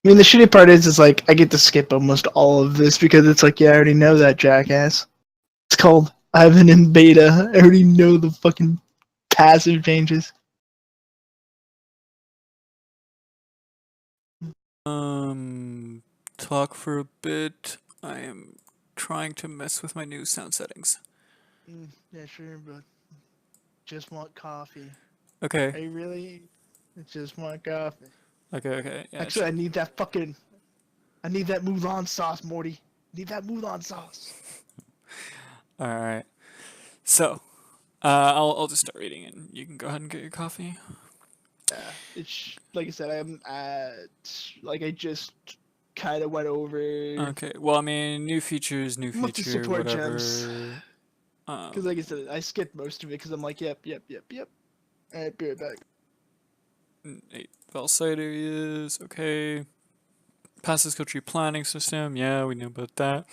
I mean, the shitty part is like I get to skip almost all of this because it's like, yeah, I already know that jackass. It's called I've been in beta. I already know the fucking passive changes. Talk for a bit. I am trying to mess with my new sound settings. Yeah, sure, but just want coffee. Okay. I really just want coffee. Okay. Yeah, Actually, sure. I need that fucking. I need that Mulan sauce, Morty. I need that Mulan sauce. Alright. So, I'll just start reading and you can go ahead and get your coffee. Yeah, it's like I said. I'm at like I just kind of went over Okay. Well, I mean, new feature, multi-support gems whatever. because, like I said, I skipped most of it because I'm like, yep. Alright, be right back. 8 Valsite areas. Okay. Passive skill tree planning system. Yeah, we knew about that.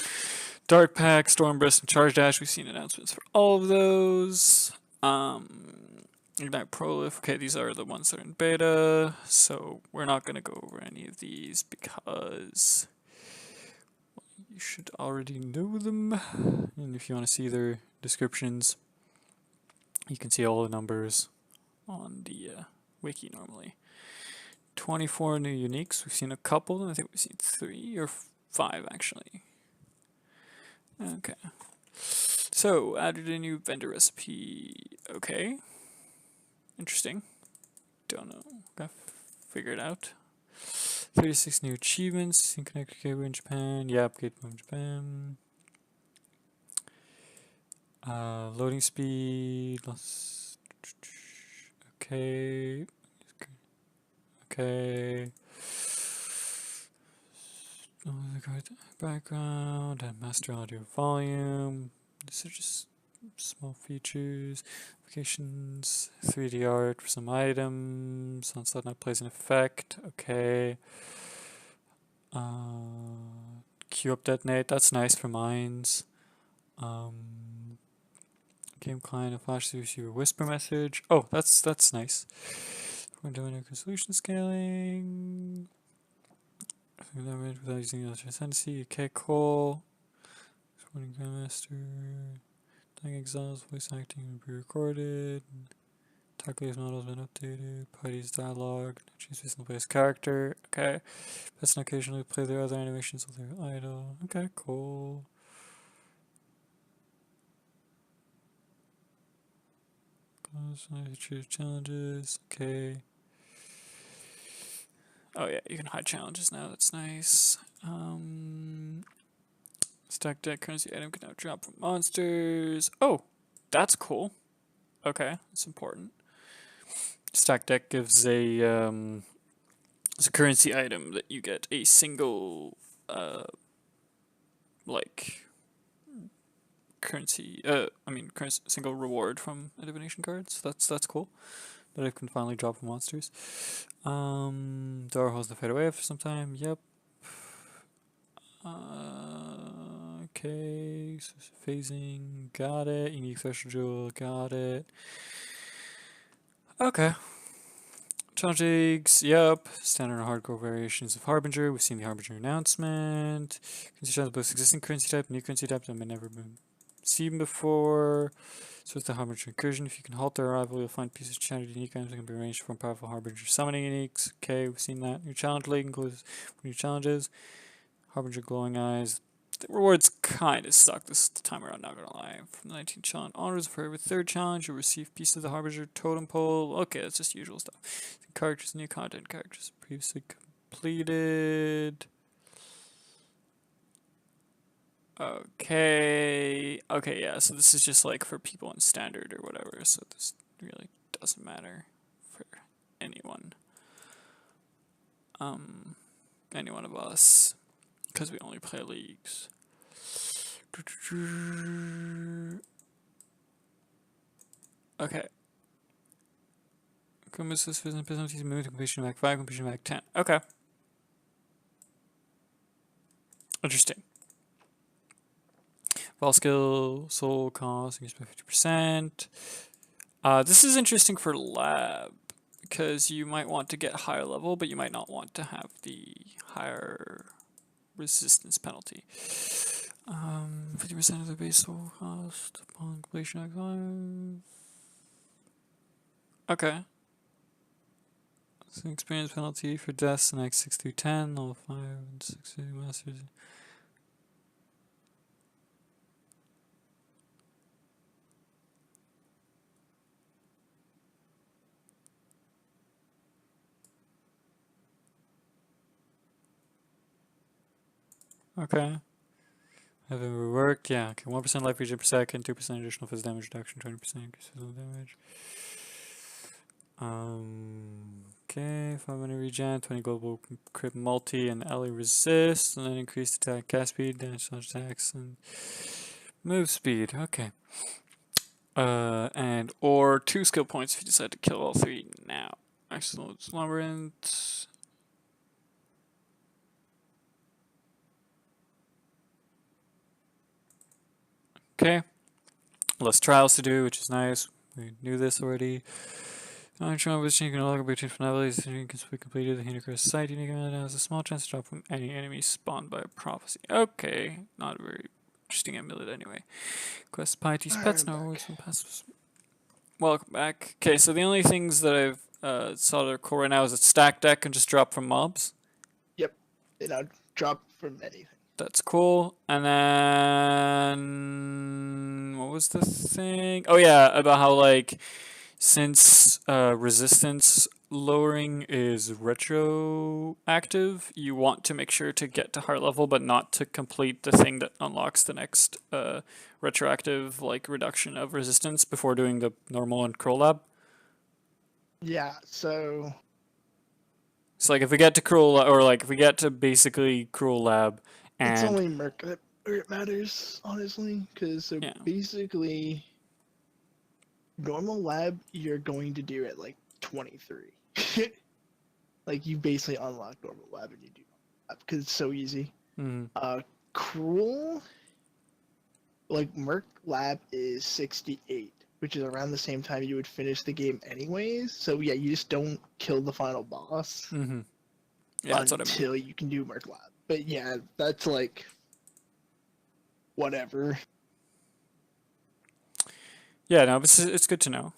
Dark Pack, Storm Burst, and Charge Dash. We've seen announcements for all of those. Ignite Prolif. Okay, these are the ones that are in beta, so we're not going to go over any of these because you should already know them. And if you want to see their descriptions, you can see all the numbers on the wiki normally. 24 new uniques. We've seen a couple. I think we've seen 3 or 5 actually. Okay. So, added a new vendor recipe. Okay. Interesting. Don't know. Gotta figure it out. 36 new achievements. Connected gateway in Japan. Yep, gateway in Japan. Loading speed. Okay. Okay. Background and master audio volume. These are just small features. Applications. 3D art for some items. Sunset night plays an effect. Okay. Queue up detonate. That's nice for mines. Game client and flash to receive a whisper message. Oh, that's nice. We're doing resolution scaling. Without using transcendency. Okay, cool. Recording Grandmaster. Dying Exile's voice acting will be recorded. Tactics model has been updated. Party's dialogue. Change based on the player's character. Okay. Let's occasionally play their other animations while they're idle. Okay, cool. Choose challenges. Okay. Oh yeah, you can hide challenges now. That's nice. Stack deck currency item can now drop from monsters. Oh, that's cool. Okay, that's important. Stack deck gives it's a currency item that you get a single like currency single reward from a divination card. So that's cool. That it can finally drop from monsters. Door holds the fade away for some time. Yep. Okay, so phasing, got it. Unique special jewel, got it. Okay. Challenge eggs, yep. Standard and hardcore variations of Harbinger. We've seen the Harbinger announcement. Currency challenge both existing currency type, new currency type that may never been seen before. So it's the Harbinger incursion. If you can halt their arrival, you'll find pieces of chattered unique items that can be arranged from powerful Harbinger summoning uniques. Okay, we've seen that. New challenge league includes new challenges. Harbinger glowing eyes. The rewards kind of suck this time around, not gonna lie. From the 19th challenge onwards, for every 3rd challenge, you'll receive pieces of the Harbinger totem pole. Okay, that's just usual stuff. Characters, new content, characters previously completed. Okay, yeah, so this is just like for people in standard or whatever, so this really doesn't matter for anyone. Any one of us, because we only play leagues. Okay. Business penalties moved to completion back 5, completion back 10. Okay. Interesting. Ball skill, soul cost, increased by 50%. This is interesting for lab because you might want to get higher level, but you might not want to have the higher resistance penalty. 50% of the base level cost upon completion of Exile. Okay. So experience penalty for deaths in X 6 through 10, level 5 and 6 through masters. Okay. Having reworked, yeah, okay. 1% life regen per second, 2% additional physical damage reduction, 20% increase physical damage. Okay, 500 regen, 20 global crit multi, and LA resist, and then increased attack, cast speed, damage slash attacks, and move speed. Okay. And or 2 skill points if you decide to kill all 3 now. Excellent Labyrinth. Okay. Less trials to do, which is nice. We knew this already. Trial which you can log between finalities and you can be completed. The Hindercrest site unique amount has a small chance to drop from any enemy spawned by a prophecy. Okay. Not a very interesting amulet anyway. Quest Piety's Pets now with some passives. Welcome back. Okay, so the only things that I've saw that are cool right now is a stack deck and just drop from mobs. Yep. They don't drop from anything. That's cool. And then what was the thing? Oh yeah, about how like since resistance lowering is retroactive, you want to make sure to get to heart level, but not to complete the thing that unlocks the next retroactive like reduction of resistance before doing the normal and cruel lab. Yeah, so it's like if we get to cruel or like if we get to basically cruel lab and it's only Merc that it matters, honestly, because yeah. basically normal lab you're going to do at like 23. Like you basically unlock normal lab and you do lab because it's so easy. Cruel, like Merc lab is 68, which is around the same time you would finish the game anyways. So yeah, you just don't kill the final boss Yeah, that's what I meant. until you can do Merc lab. But yeah, that's like whatever. Yeah, no, but it's good to know.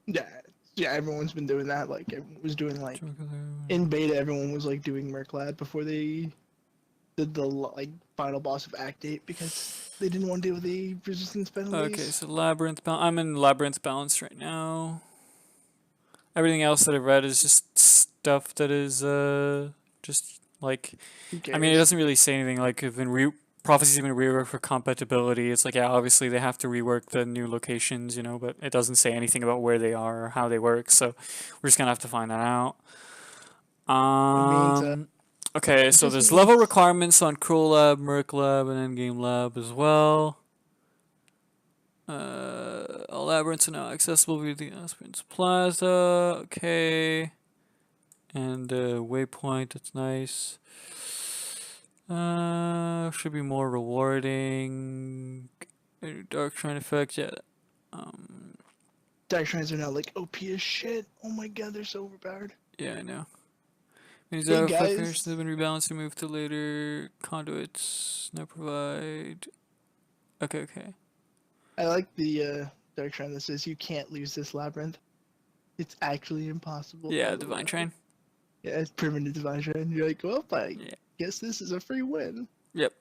Yeah, everyone's been doing that. Like everyone was doing like in beta, everyone was like doing Merc lab before they did the like final boss of Act 8 because they didn't want to deal with the resistance penalties. Okay, so labyrinth. I'm in labyrinth balance right now. Everything else that I've read is just stuff that is just like. I mean, it doesn't really say anything. Like, prophecies have been reworked for compatibility. It's like, yeah, obviously they have to rework the new locations, you know, but it doesn't say anything about where they are or how they work. So we're just gonna have to find that out. Okay, so there's level requirements on Cruel Lab, Merc Lab, and Endgame Lab as well. All labyrinths are now accessible via the Aspirants Plaza. Okay. And waypoint, that's nice. Should be more rewarding. Dark Shrine effect, yeah. Dark Shrines are now like OP as shit. Oh my god, they're so overpowered. Yeah, I know. These Hey are guys, have been rebalanced to move to later. Conduits now provide. Okay. I like the Dark Shrine that says you can't lose this labyrinth. It's actually impossible. Yeah, Divine Shrine. Yeah, it's permanent Divine Shrine. You're like, well, I guess this is a free win. Yep.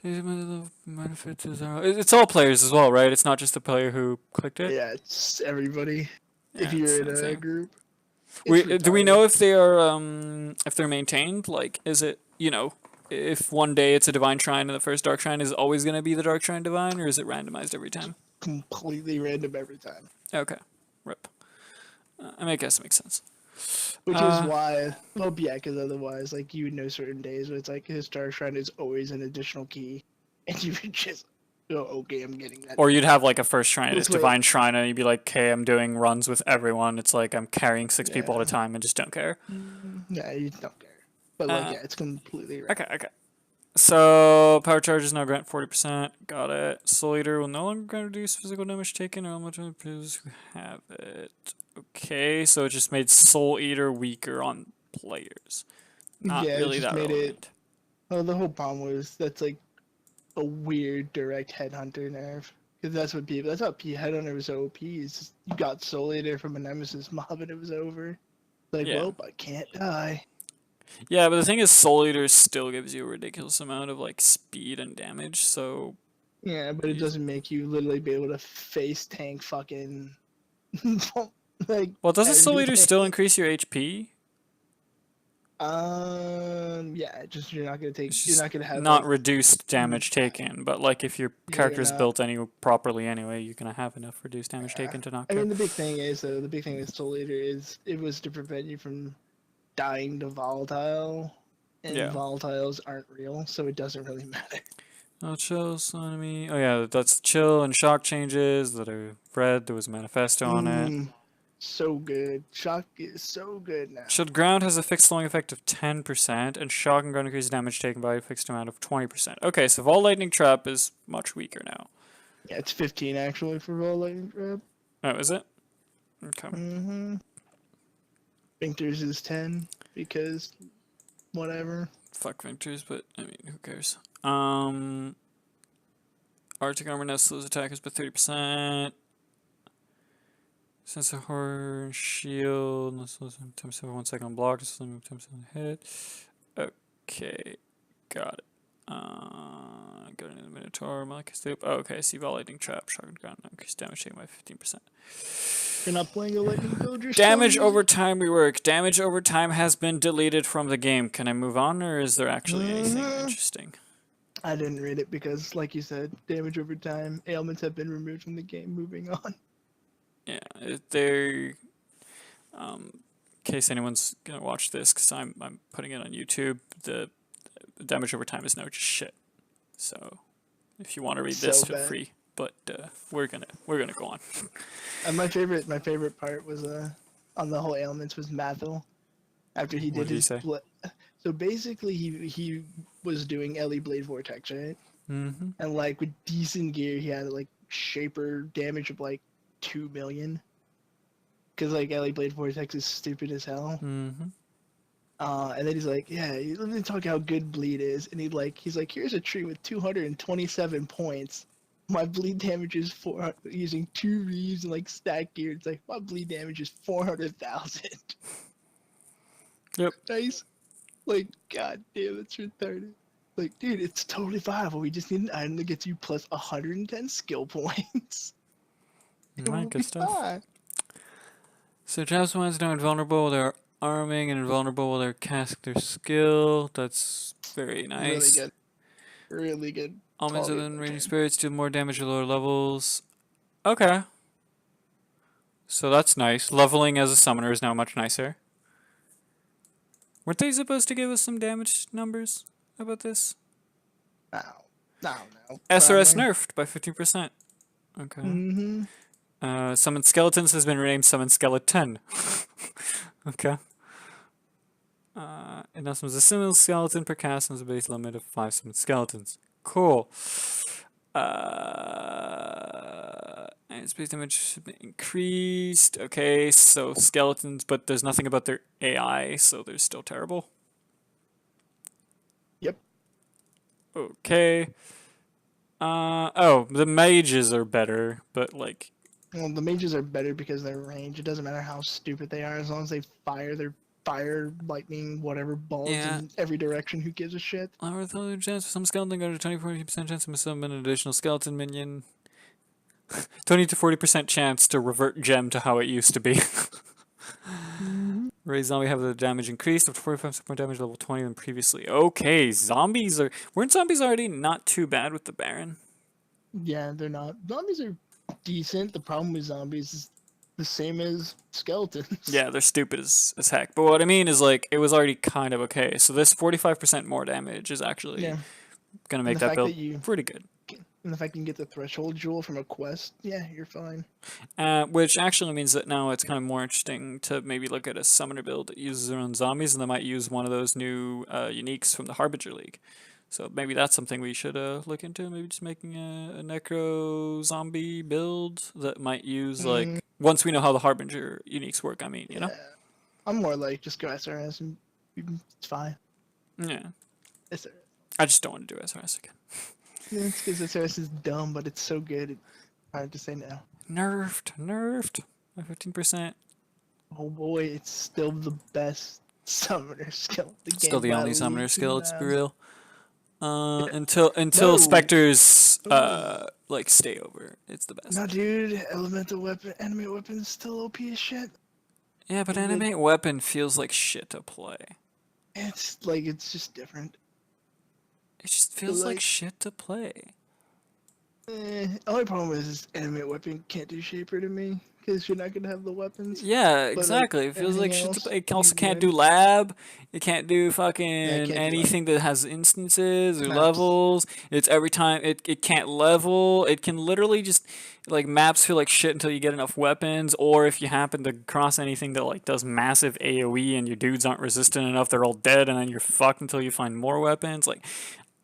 It's all players as well, right? It's not just the player who clicked it. Yeah, it's everybody. Yeah, if you're in a group. Do we know if they are if they're maintained? Like, is it, you know, if one day it's a Divine Shrine and the first Dark Shrine is it always going to be the Dark Shrine Divine, or is it randomized every time? Completely random every time. Okay, rip. I guess it makes sense. Which is why, well, yeah, because otherwise, like, you would know certain days, but it's like his Dark Shrine is always an additional key, and you would just go, okay, I'm getting that. Or you'd have like a first shrine, it's Divine Shrine, and you'd be like, okay, I'm doing runs with everyone. It's like I'm carrying 6 people at a time and just don't care. Yeah, you don't care. But like, yeah, it's completely right. Okay. So power charges now grant 40%. Got it. Soul Eater will no longer grant reduce physical damage taken or how much of players who have it. Okay, so it just made Soul Eater weaker on players. Not Yeah, it really just that made it. relevant. Oh, the whole problem was that's like a weird direct headhunter nerf. Because that's how headhunter was OP. Is just, you got Soul Eater from a Nemesis mob and it was over. Like, Yeah. well, I can't die. Yeah, but the thing is, Soul Eater still gives you a ridiculous amount of like speed and damage. So Yeah, but it doesn't make you literally be able to face tank fucking like well, doesn't Soul Eater everything. still increase your HP? Yeah, just you're not gonna It's you're just not gonna have not like reduced damage taken. But like if your yeah, you're character is not. built properly anyway, you're gonna have enough reduced damage taken to not I go. mean, the big thing is though, the big thing with Soul Eater is it was to prevent you from dying to volatile, and Yeah. volatiles aren't real, so it doesn't really matter. Oh, chill, enemy. Oh yeah, that's chill and shock changes that are red. There was a manifesto on it. So good. Shock is so good now. Chilled ground has a fixed slowing effect of 10%, and shock and ground increases damage taken by a fixed amount of 20%. Okay, so Vol Lightning Trap is much weaker now. Yeah, it's 15 actually for Vol Lightning Trap. Oh, is it? Okay. Sphincters is 10 because whatever. Fuck Ventures, but I mean, who cares? Arctic Armor now slows attackers by 30%. Sense of Horror, Shield, no slows 10% for 1 second on block, just limit 10% on hit. Okay, got it. Going into the Minotaur, Malekith Loop. Oh, okay, I see Vol Lightning Trap, Shock and Ground, now increase damage taken by 15%. You're not playing a lightning build, you're Damage still over time rework. Damage over time has been deleted from the game. Can I move on, or is there actually anything interesting? I didn't read it because, like you said, damage over time, ailments have been removed from the game. Moving on. Yeah, in case anyone's gonna watch this, because I'm putting it on YouTube. The damage over time is now just shit. So, if you want to read this, feel free. But we're gonna go on. And my favorite part was on the whole ailments was Mathil, after he did his. So basically, he was doing Ellie Blade Vortex, right? Mm-hmm. And like with decent gear, he had like Shaper damage of like 2 million. Because like Ellie Blade Vortex is stupid as hell. Mm-hmm. And then he's like, yeah, let me talk how good bleed is. And he's like, here's a tree with 227 points. My bleed damage is 400 using 2 reaves and like stack gear. It's like my bleed damage is 400,000. Yep. Nice. Like, god damn, that's retarded. Like, dude, it's totally viable. We just need an item that gets you plus 110 skill points. Alright, good stuff. So Jasmine is now invulnerable while they're arming and invulnerable while they're casting their skill. That's very nice. Really good. Really good. Almonds other than raging spirits do more damage at lower levels. Okay. So that's nice. Leveling as a summoner is now much nicer. Weren't they supposed to give us some damage numbers about this? No. SRS nerfed by 15%. Okay. Mm-hmm. Summon Skeletons has been renamed Summon Skeleton. Okay. It now summons a single skeleton per cast and has a base limit of 5 summoned skeletons. Cool. And space damage has been increased. Okay, so skeletons, but there's nothing about their AI, so they're still terrible. Yep. Okay. Oh, the mages are better, but like. Well, the mages are better because their range. It doesn't matter how stupid they are, as long as they fire their fire, lightning, whatever balls in every direction. Who gives a shit? Lower the chance for some skeleton, go to 20-40% chance to summon an additional skeleton minion. 20 to 40% chance to revert gem to how it used to be. Raise zombie have the damage increased up to 45% more damage level 20 than previously. Okay, zombies weren't zombies already not too bad with the Baron? Yeah, they're not. Zombies are decent. The problem with zombies is the same as skeletons. Yeah, they're stupid as heck. But what I mean is, like, it was already kind of okay. So this 45% more damage is actually going to make that build pretty good. And the fact you can get the threshold jewel from a quest, yeah, you're fine. Which actually means that now it's kind of more interesting to maybe look at a summoner build that uses their own zombies, and they might use one of those new uniques from the Harbinger League. So maybe that's something we should look into. Maybe just making a necro zombie build that might use like once we know how the harbinger uniques work. I mean, you know. I'm more like just go SRS and it's fine. Yeah. SRS. I just don't want to do SRS again. It's because SRS is dumb, but it's so good. It's hard to say no. Nerfed. By 15%. Oh boy, it's still the best summoner skill in the game. Still the by only summoner leaps skill. and Let's be bounds. real. No. Until specters like stay over, it's the best. No, dude, elemental weapon, animate weapon is still OP as shit. Yeah, but animate weapon feels like shit to play. It's like it's just different. It just feels like shit to play. Only problem is animate weapon can't do shaper to me because you're not gonna have the weapons. Yeah, But, exactly. like, it feels like everything shit to else, play. It also you can't would. do lab. It can't do fucking can't do anything that has instances or Maps. levels. It's every time it can't level. It can literally just like maps feel like shit until you get enough weapons, or if you happen to cross anything that like does massive AoE and your dudes aren't resistant enough, they're all dead, and then you're fucked until you find more weapons. Like,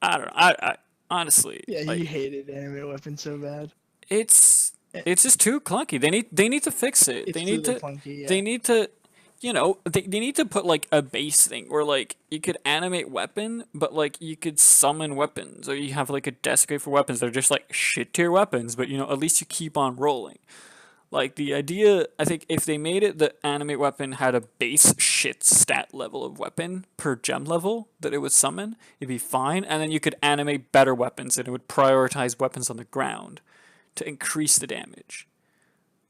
I don't know. I honestly, Yeah, like, you hated animate weapon so bad. it's just too clunky. They need to fix it. It's They need really to clunky. Yeah. they need to you know, they need to put like a base thing where like you could animate weapon, but like you could summon weapons, or you have like a desecrate for weapons. They're just like shit tier weapons, but you know, at least you keep on rolling. Like the idea, I think if they made it that animate weapon had a base shit stat level of weapon per gem level that it would summon, it'd be fine. And then you could animate better weapons and it would prioritize weapons on the ground to increase the damage.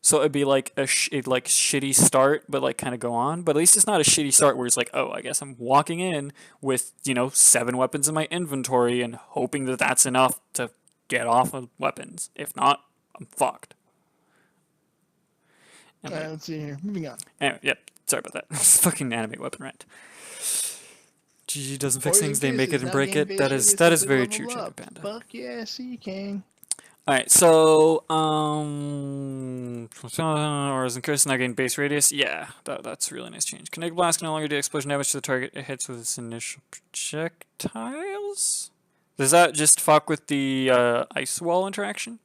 So it'd be like a shitty start, but like kind of go on. But at least it's not a shitty start where it's like, oh, I guess I'm walking in with 7 weapons in my inventory and hoping that that's enough to get off of weapons. If not, I'm fucked. Alright, let's see here. Moving on. Anyway, yep. Sorry about that. Fucking animate weapon rant. GG doesn't fix things; they make it and break it. That is very true, Jacob Panda. Fuck yeah, see king. All right, so Auras and Curse now gain base radius. Yeah, that's a really nice change. Kinetic Blast can no longer do explosion damage to the target it hits with its initial projectiles. Does that just fuck with the ice wall interaction?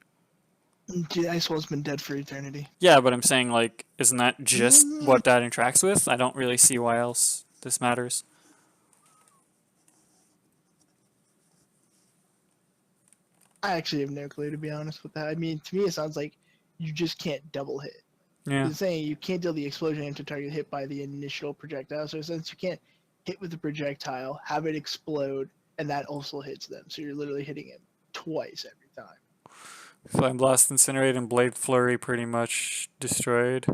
Dude, Ice Wall's been dead for eternity. Yeah, but I'm saying like, isn't that just what that interacts with? I don't really see why else this matters. I actually have no clue, to be honest with that. I mean, to me, it sounds like you just can't double hit. Yeah. It's saying you can't deal the explosion into target hit by the initial projectile. So since you can't hit with the projectile, have it explode, and that also hits them. So you're literally hitting it twice every time. Flame Blast, Incinerate, and Blade Flurry pretty much destroyed.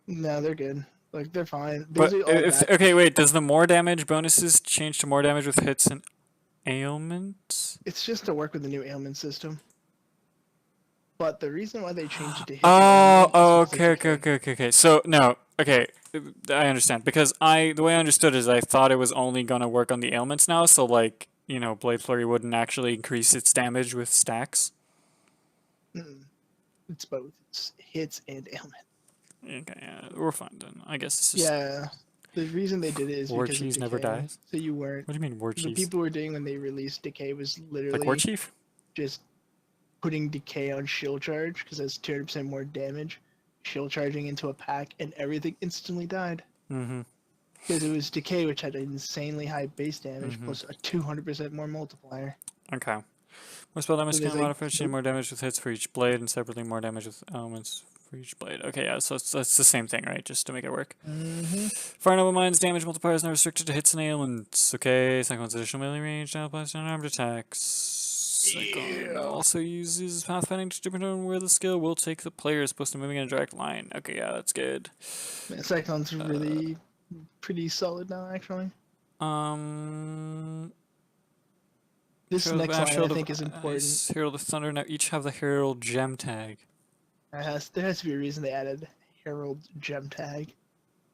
No, they're good. Like, they're fine. But okay, wait, does the more damage bonuses change to more damage with hits and ailments? It's just to work with the new ailment system. But the reason why they changed it to hit okay. So no, okay, I understand, because the way I understood is I thought it was only gonna work on the ailments now. So like, Blade Flurry wouldn't actually increase its damage with stacks. It's both. It's hits and ailment. Okay, yeah, we're fine then. I guess it's just... Yeah. The reason they did it is War because Cheese of never dies? So you weren't... What do you mean War Cheese? The people were doing when they released Decay was literally... Like War Chief? Just putting Decay on shield charge, because that's 200% more damage. Shield charging into a pack, and everything instantly died. Mm-hmm. Because it was Decay, which had an insanely high base damage, plus a 200% more multiplier. Okay. More spell damage can modify nope. more damage with hits for each blade, and separately more damage with elements for each blade. Okay, yeah, so it's the same thing, right? Just to make it work. Fire Noble Mind's damage multiplier is now restricted to hits and ailments. Okay, second one's additional melee range, now applies to unarmed attacks. Second also uses pathfinding to determine where the skill will take the player as opposed to moving in a direct line. Okay, yeah, that's good. Yeah, second's really pretty solid now, actually. This next line, I think, is important. Herald of Thunder now each have the Herald gem tag. There has to be a reason they added Herald gem tag.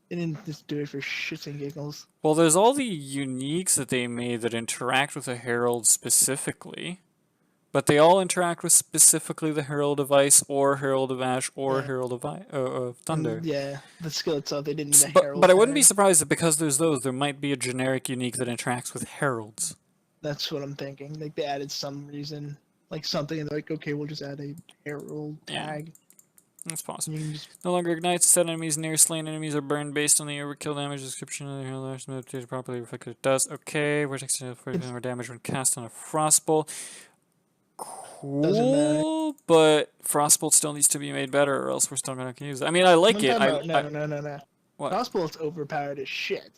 They didn't just do it for shits and giggles. Well, there's all the uniques that they made that interact with the Herald specifically. But they all interact with specifically the Herald of Ice, or Herald of Ash, or Herald of Thunder. Yeah, the skill itself, they didn't need a Herald But I wouldn't be surprised that because there's those, there might be a generic unique that interacts with Heralds. That's what I'm thinking. Like they added some reason, like something, and they're like, okay, we'll just add a herald tag. That's possible. You can just No longer ignites. Set enemies near slain enemies are burned based on the overkill damage description of the hero. Updated properly reflected. It does. Okay. Vortex deals 40% more damage when cast on a frostbolt. doesn't matter. Cool, but frostbolt still needs to be made better, or else we're still gonna use it. I mean, I like it. No. What? Frostbolt's overpowered as shit.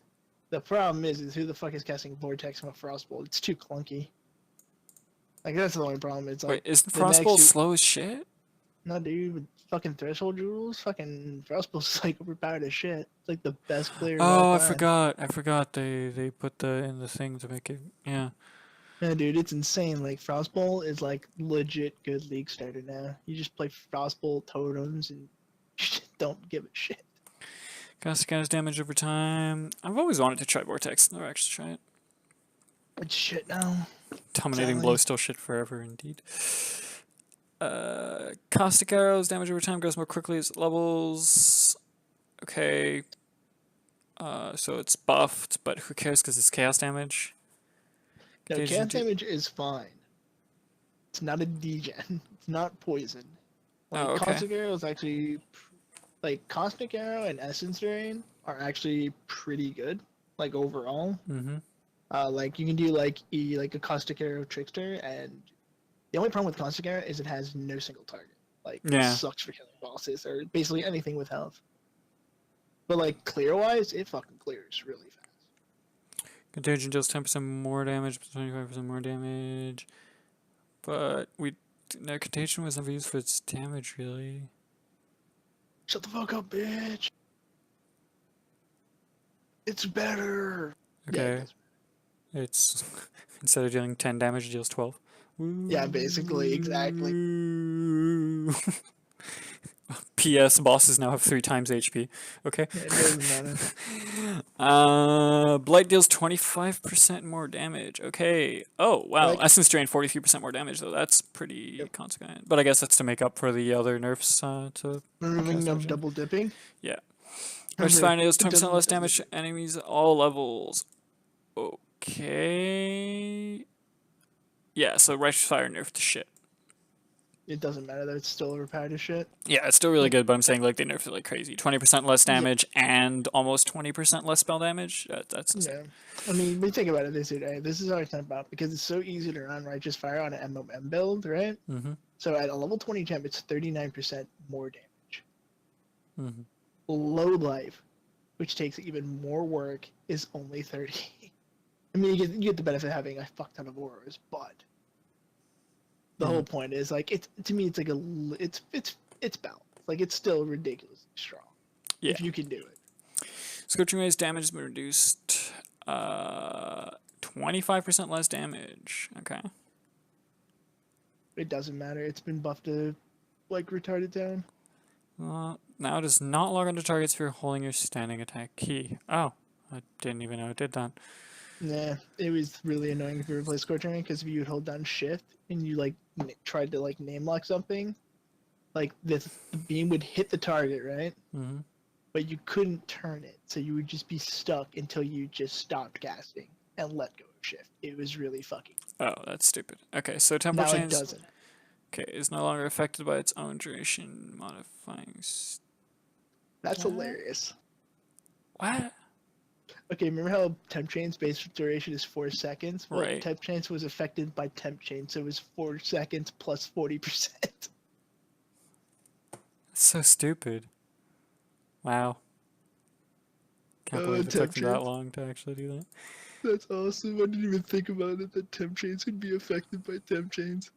The problem is who the fuck is casting Vortex from a Frostbolt? It's too clunky. Like that's the only problem. It's like Wait, isn't the next frostbolt you- slow as shit? No, dude, with fucking threshold rules, fucking Frostbolt's like overpowered as shit. It's like the best clear of all Oh, I time. forgot. I forgot they put the in the thing to make it. Yeah. Yeah, dude, it's insane. Like Frostbolt is like legit good league starter now. You just play Frostbolt totems and you just don't give a shit. Cast against damage over time. I've always wanted to try vortex. Never actually try it. It's shit now. Dominating Exactly. blow still shit forever, indeed. Caustic arrows, damage over time goes more quickly as it levels. Okay. So it's buffed, but who cares because it's chaos damage. No, Contagion chaos damage is fine. It's not a degen. It's not poison. Like Oh, okay. Caustic Arrow is actually like Caustic Arrow and Essence Drain are actually pretty good. Like overall. Mm-hmm. Like you can do like a Caustic Arrow Trickster, and the only problem with Caustic Arrow is it has no single target. Like Yeah. it sucks for killing bosses or basically anything with health. But like clear wise, it fucking clears really fast. Contagion deals 10% more damage, 25% more damage. But no, contagion was never used for its damage, really. Shut the fuck up, bitch. It's better. Okay. Yeah, It's instead of dealing 10 damage, it deals 12. yeah, basically, exactly. Ooh. P.S. Bosses now have 3 times HP. Okay. Yeah, it doesn't matter. Blight deals 25% more damage. Okay. Oh, wow. Like- Essence Drain 43% more damage, though. That's pretty Yep. consequent. But I guess that's to make up for the other nerfs to... Removing Okay, of so- double dipping. Yeah. Remember, Which fine deals it 20% doesn't- less damage to enemies at all levels. Okay. Yeah, so Righteous Fire nerfed to shit. It doesn't matter that it's still overpowered as shit. Yeah, it's still really good, but I'm saying like they nerfed it like crazy. 20% less Yeah. damage and almost 20% less spell damage. That's insane. Yeah. I mean, we think about it this way. This is what I'm talking about because it's so easy to run Righteous Fire on an MMM build, right? Mm-hmm. So at a level 20 champ, it's 39% more damage. Mm-hmm. Low life, which takes even more work, is only 30. I mean, you get the benefit of having a fuck ton of auras, but the whole point is like it's to me it's like it's balanced. Like it's still ridiculously strong. Yeah. If you can do it. Scorching Ray's damage has been reduced 25% less damage. Okay. It doesn't matter. It's been buffed to like retarded down. Now it is not log onto targets if you're holding your standing attack key. Oh, I didn't even know it did that. Nah, it was really annoying if you replace Scorching Ray because if you would hold down Shift and you like tried to like name lock something, like the beam would hit the target, right? Mm-hmm. But you couldn't turn it, so you would just be stuck until you just stopped casting and let go of Shift. It was really fucking. Oh, that's stupid. Okay, so temporal Now it chains. doesn't. Okay, is no longer affected by its own duration modifying. That's hilarious. What? Okay, remember how temp chain's base duration is 4 seconds? Well, Right. temp chains was affected by temp chain, so it was 4 seconds plus 40%. That's so stupid. Wow. Can't believe it took temp them that chains. long to actually do that. That's awesome. I didn't even think about it that temp chains could be affected by temp chains.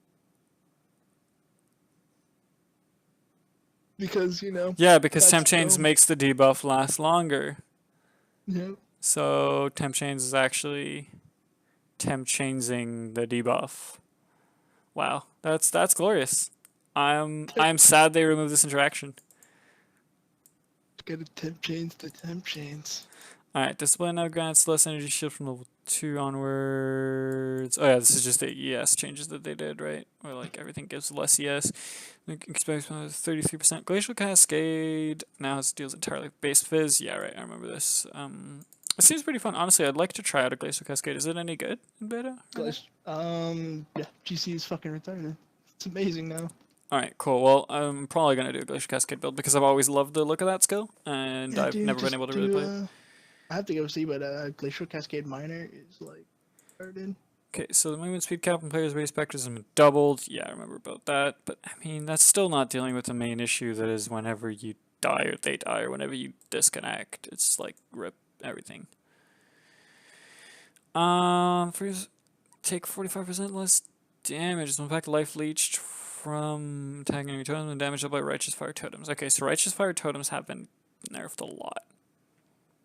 Because, you know. Yeah, because That's temp chains dumb. makes the debuff last longer. Yeah. So temp chains is actually temp chainsing the debuff. Wow, that's glorious. I'm sad they removed this interaction. Gotta temp chains to temp chains. Alright, discipline now grants less energy shield from level 2 onwards. Oh yeah, this is just the ES changes that they did, right? Where like everything gives less ES. Expect 33%. Glacial Cascade now deals entirely with base fizz. Yeah, right, I remember this. It seems pretty fun. Honestly, I'd like to try out a Glacial Cascade. Is it any good in beta? Yeah, GC is fucking retarded. It's amazing now. Alright, cool. Well, I'm probably going to do a Glacial Cascade build because I've always loved the look of that skill, and Yeah, I've dude, never been able to really play it. I have to go see, but Glacial Cascade Minor is like retarded. Okay, so the movement speed cap and players' race vectors have been doubled. Yeah, I remember about that. But, I mean, that's still not dealing with the main issue that is whenever you die or they die or whenever you disconnect. It's like rip everything. Freeze, take 45% less damage. In fact, life leached from attacking enemy totems and damage up by Righteous Fire totems. Okay, so Righteous Fire totems have been nerfed a lot.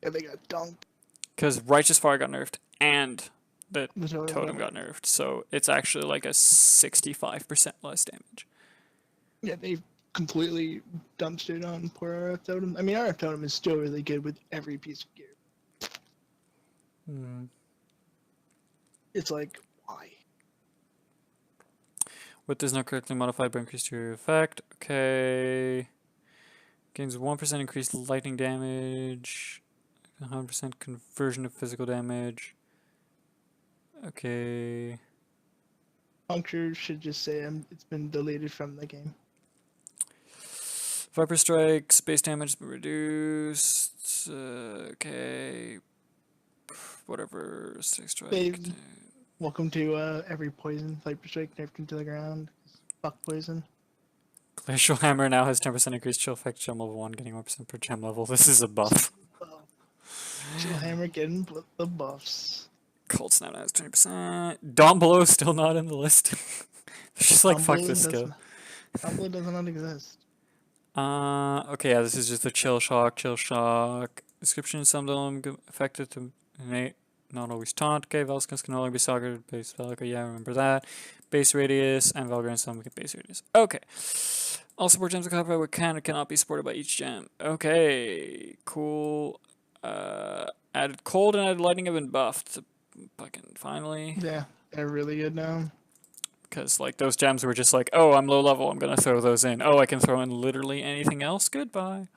Yeah, they got dunked. Because Righteous Fire got nerfed and the totem got nerfed. So it's actually like a 65% less damage. Yeah, they completely dumpstered on poor RF Totem. I mean, RF Totem is still really good with every piece of gear. It's like, why? What does not correctly modified by increased your effect? Okay. Gains 1% increased lightning damage. 100% conversion of physical damage. Okay. Puncture should just say it's been deleted from the game. Viper Strike, space damage has been reduced. Okay. Whatever. Strike. Welcome to every poison. Viper Strike nerfed into the ground. Fuck poison. Glacial Hammer now has 10% increased chill effect, gem level 1, getting 1% per gem level. This is a buff. Glacial Hammer getting the buffs. Cold Snap now has 20%. Dawn Blow still not in the list. It's just like, fuck this skill. Dawn Blow does not exist. Okay, yeah, this is just a chill shock. Description, some of them affected to innate, not always taunt. Okay, Velskins can only be staggered base spell. Okay, yeah, I remember that. Base radius, and Valgrind and some get base radius. Okay. All support gems are covered with can or cannot be supported by each gem. Okay, cool. Added cold and added lightning have been buffed. Fucking finally. Yeah, they're really good now. Because, like, those gems were just like, oh, I'm low level, I'm going to throw those in. Oh, I can throw in literally anything else? Goodbye.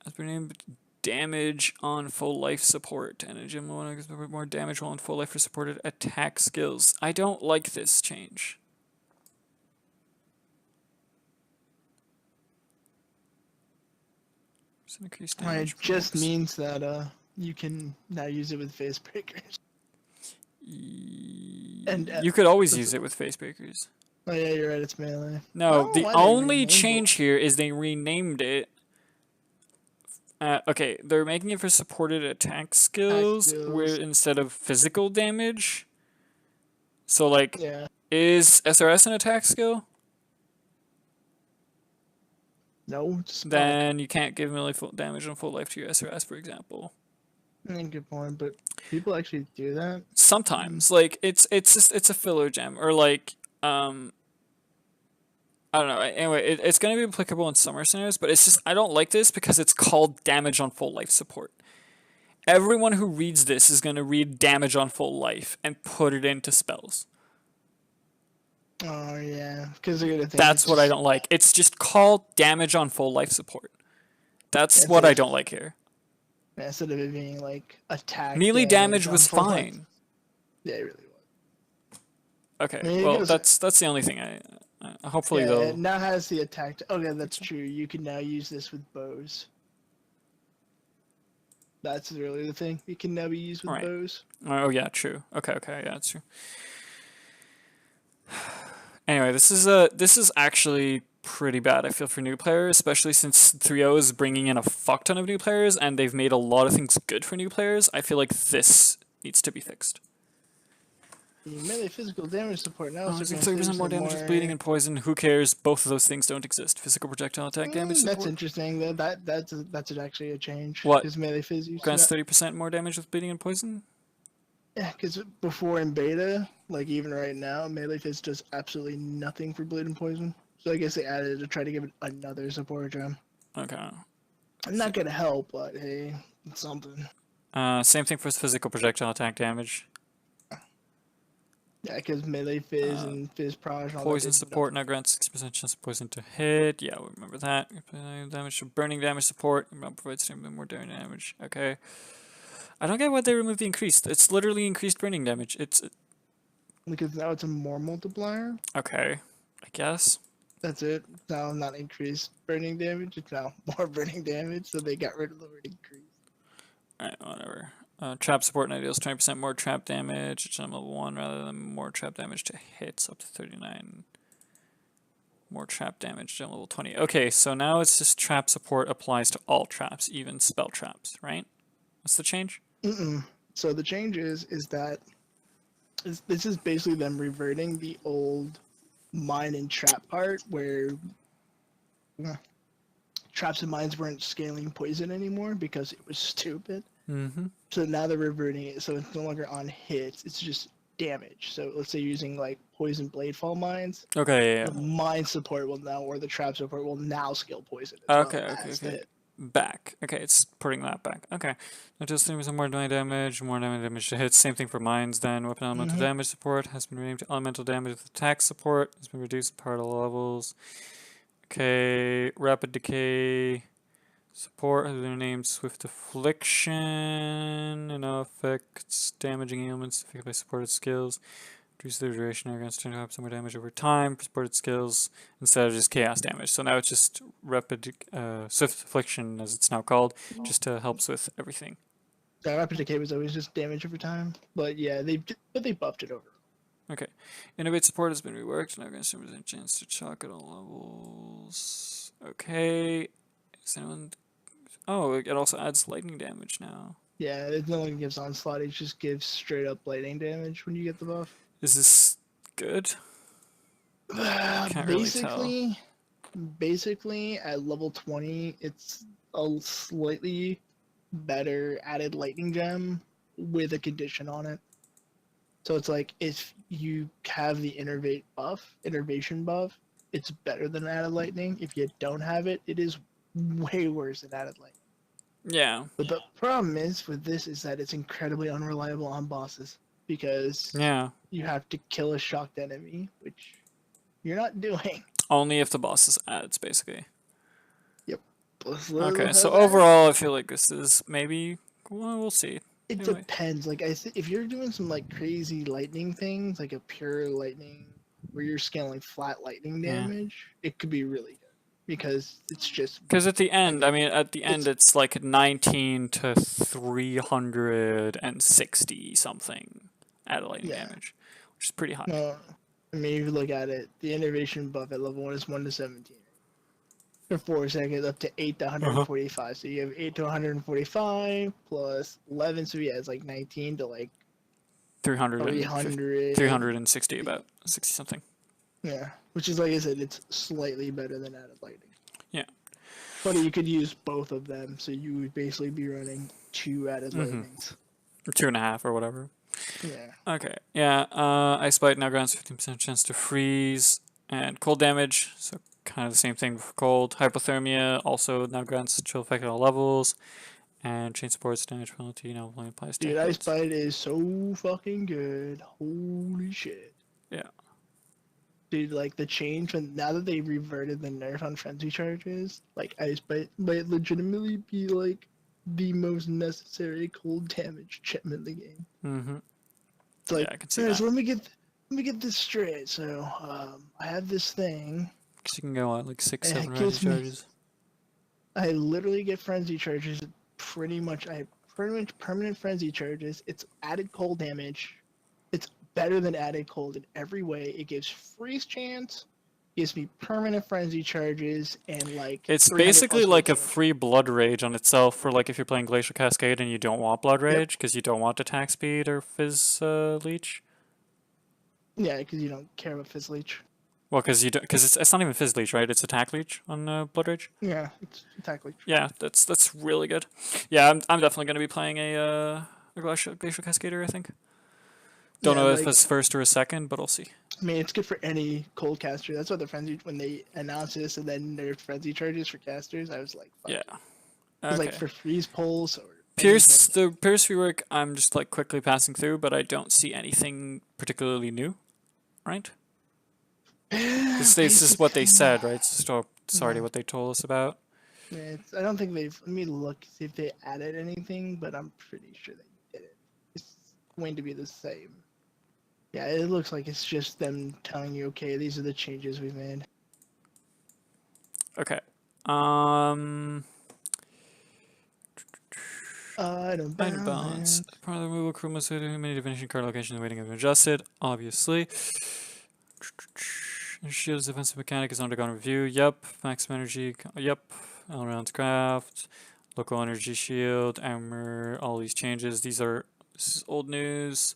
Has been named damage on full life support. And a gem one gives more damage while on full life for supported attack skills. I don't like this change. It just means that you can now use it with face breakers. And you could always use it with face breakers. Oh yeah, you're right, it's melee. No, the only change here is they renamed it. Okay, they're making it for supported attack skills, where instead of physical damage. So like, is SRS an attack skill? No. Then you can't give melee full damage on full life to your SRS, for example. Good point, but people actually do that sometimes. Like it's a filler gem, or like I don't know. Anyway, it's going to be applicable in summer scenarios, but it's just I don't like this because it's called damage on full life support. Everyone who reads this is going to read damage on full life and put it into spells. Oh yeah, because they're gonna think that's what I don't like. It's just called damage on full life support. That's what I don't like here. Instead of it being like attack. Melee damage was fine. Yeah, it really was. Okay, I mean, well that's the only thing I hopefully they'll. It now has the attack. Okay, that's true. You can now use this with bows. That's really the thing. It can now be used with bows. Oh yeah, true. Okay, yeah, that's true. Anyway, this is actually pretty bad, I feel, for new players, especially since 3.0 is bringing in a fuck ton of new players, and they've made a lot of things good for new players. I feel like this needs to be fixed. Melee physical damage support now. 30% more damage with bleeding and poison. Who cares? Both of those things don't exist. Physical projectile attack damage support. That's interesting. That's actually a change. What? Because melee phys grants 30% more damage with bleeding and poison. Yeah, because before in beta, like even right now, melee phys does absolutely nothing for bleed and poison. So I guess they added it to try to give it another support gem. Okay. I'm not gonna help, but hey, it's something. Same thing for physical projectile attack damage. Yeah, because melee phys and phys proj. Poison support now grants 6% chance of poison to hit. Yeah, we remember that. Damage to burning damage support. Provides more damage. Okay. I don't get why they removed the increased. It's literally increased burning damage. It's Because now it's a more multiplier. okay, I guess. That's it. Now not increased burning damage. It's now more burning damage. So they got rid of the word increase. Alright, whatever. Trap support now deals 20% more trap damage. It's on level 1 rather than more trap damage to hits up to 39. More trap damage on level 20. Okay, so now it's just trap support applies to all traps, even spell traps, right? What's the change? So the change is that this is basically them reverting the old mine and trap part where traps and mines weren't scaling poison anymore because it was stupid. Mm-hmm. So now they're reverting it, so it's no longer on hits, it's just damage. So let's say you're using like poison bladefall mines. Okay, yeah. The mine support will now, or the trap support will now scale poison as Okay, well okay, as okay. the hit. Back. Okay, it's putting that back. Okay. That just seems more damage to hits. Same thing for mines then. Weapon elemental damage support has been renamed to elemental damage with attack support. Has been reduced to part of levels. Okay, rapid decay support has been renamed Swift Affliction and now affects damaging ailments affected by supported skills. Reduce the duration against 10% more damage over time for supported skills instead of just chaos damage. So now it's just rapid Swift Affliction as it's now called, just helps with everything. The rapid decay was always just damage over time, but yeah, they buffed it over. Okay. Innovate support has been reworked. Now against a chance to chalk at all levels. Okay. Is anyone... Oh, it also adds lightning damage now. Yeah, it no longer gives onslaught, it just gives straight up lightning damage when you get the buff. Is this good? Can't really tell. Basically, at level 20, it's a slightly better added lightning gem with a condition on it. So it's like if you have the innervation buff, it's better than added lightning. If you don't have it, it is way worse than added lightning. Yeah. But the problem is with this is that it's incredibly unreliable on bosses because you have to kill a shocked enemy, which you're not doing. Only if the boss is adds, basically. Yep. Okay, so overall, I feel like this is maybe... Well, we'll see. It depends. Like if you're doing some like crazy lightning things, like a pure lightning, where you're scaling flat lightning damage, it could be really good because it's just. Because at the end, it's like 19 to 360 something added lightning damage, which is pretty high. No, I mean, if you look at it, the innervation buff at level 1 is 1 to 17. For 4 seconds, up to 8 to 145. So you have 8 to 145 plus 11, so yeah, it's like 19 to like 360, about 60 something. Yeah, which is like I said, it's slightly better than added lightning. Yeah. But you could use both of them, so you would basically be running 2 added lightnings. Or 2.5 or whatever. Yeah. Okay. Yeah. Ice Bite now grants 15% chance to freeze and cold damage. So kind of the same thing for cold. Hypothermia also now grants chill effect at all levels. And chain supports damage penalty now only applies to Dude, Ice Bite is so fucking good. Holy shit. Yeah. Dude, like the change when now that they reverted the nerf on frenzy charges, like Ice Bite might legitimately be like the most necessary cold damage gem in the game. Mm-hmm. It's like, yeah, I can see that. So let me get this straight. So I have this thing. Because you can go on like 6, 7 frenzy charges. I literally get frenzy charges. Pretty much permanent frenzy charges. It's added cold damage. It's better than added cold in every way. It gives freeze chance, gives me permanent frenzy charges, and like it's basically like a free blood rage on itself for like if you're playing Glacial Cascade and you don't want blood rage because you don't want attack speed or fizz leech. Yeah, because you don't care about fizz leech. Well, because it's not even fizz leech, right? It's attack leech on blood rage. Yeah, it's attack leech. Yeah, that's really good. Yeah, I'm definitely gonna be playing a Glacial Cascader, I think. Don't know if it's first or a second, but we'll see. I mean, it's good for any cold caster. That's why the frenzy when they announced this and then nerfed frenzy charges for casters, I was like, fuck. Yeah. It was like for freeze pulse or Pierce rework. I'm just like quickly passing through, but I don't see anything particularly new, right? This is what they said, right? It's already what they told us about. I don't think they've. Let me look see if they added anything, but I'm pretty sure they didn't. It's going to be the same. Yeah, it looks like it's just them telling you, okay, these are the changes we've made. Okay. Item Item balance. Part of the removal crew must have many divination card locations waiting have been adjusted, obviously. Shield's defensive mechanic is undergone review. Yep. Maximum energy. Yep. All rounds craft. Local energy shield. Armor. All these changes. This is old news.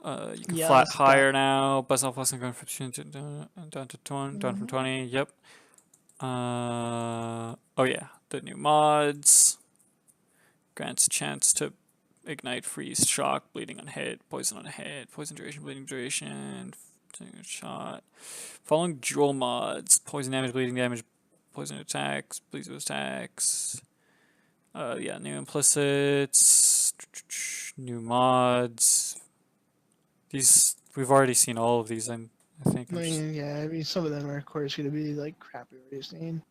You can flat higher now. Buzz off less than going from down to 20. Down from 20. Yep. Oh yeah. The new mods. Grants a chance to ignite, freeze, shock, bleeding on hit, poison on hit, poison duration, bleeding duration, shot. Following dual mods: poison damage, bleeding damage, poison attacks, bleeding attacks. Yeah, new implicits, new mods. These we've already seen all of these. I think. Yeah, I mean, some of them are of course going to be like crap we already seen.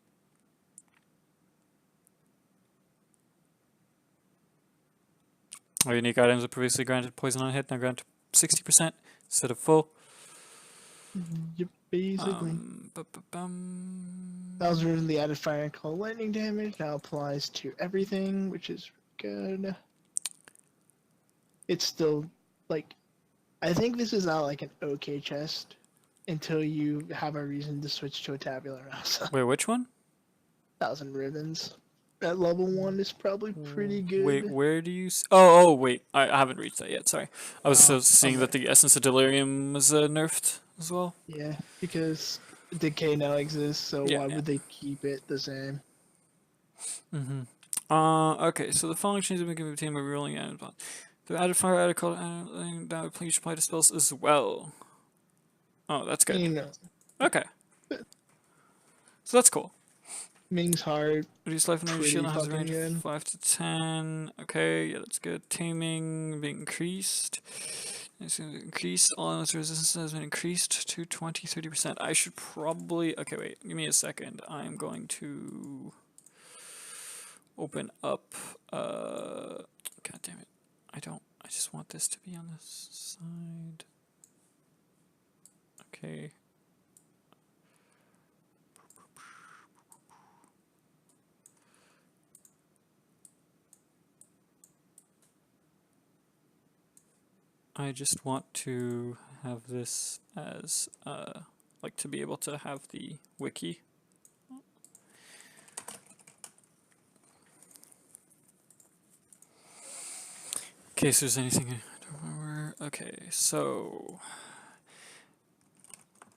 Our unique items are previously granted poison on hit, now granted 60% instead of full. Yep, basically. That was originally added fire and cold lightning damage. Now applies to everything, which is good. It's still like, I think this is not like an okay chest until you have a reason to switch to a tabular mouse. Wait, which one? 1,000 ribbons. At level 1 is probably pretty good. Wait, where do you... Oh, wait. I haven't reached that yet, sorry. I was seeing that the Essence of Delirium was nerfed as well. Yeah, because Decay now exists, so why would they keep it the same? Okay, so the following changes have been given to team by rolling out. The added fire, added cold, that would please apply to spells as well. Oh, that's good. You know. Okay. So that's cool. Ming's hard. Reduce life and energy shield has a range of 5 to 10. Okay, yeah, that's good. Taming being increased. All its resistance has been increased to 30%. I should probably... Okay, wait. Give me a second. I'm going to open up... God damn it. I just want this to be on this side. Okay. I just want to have this as, like to be able to have the wiki. In case there's anything I don't remember. Okay, so...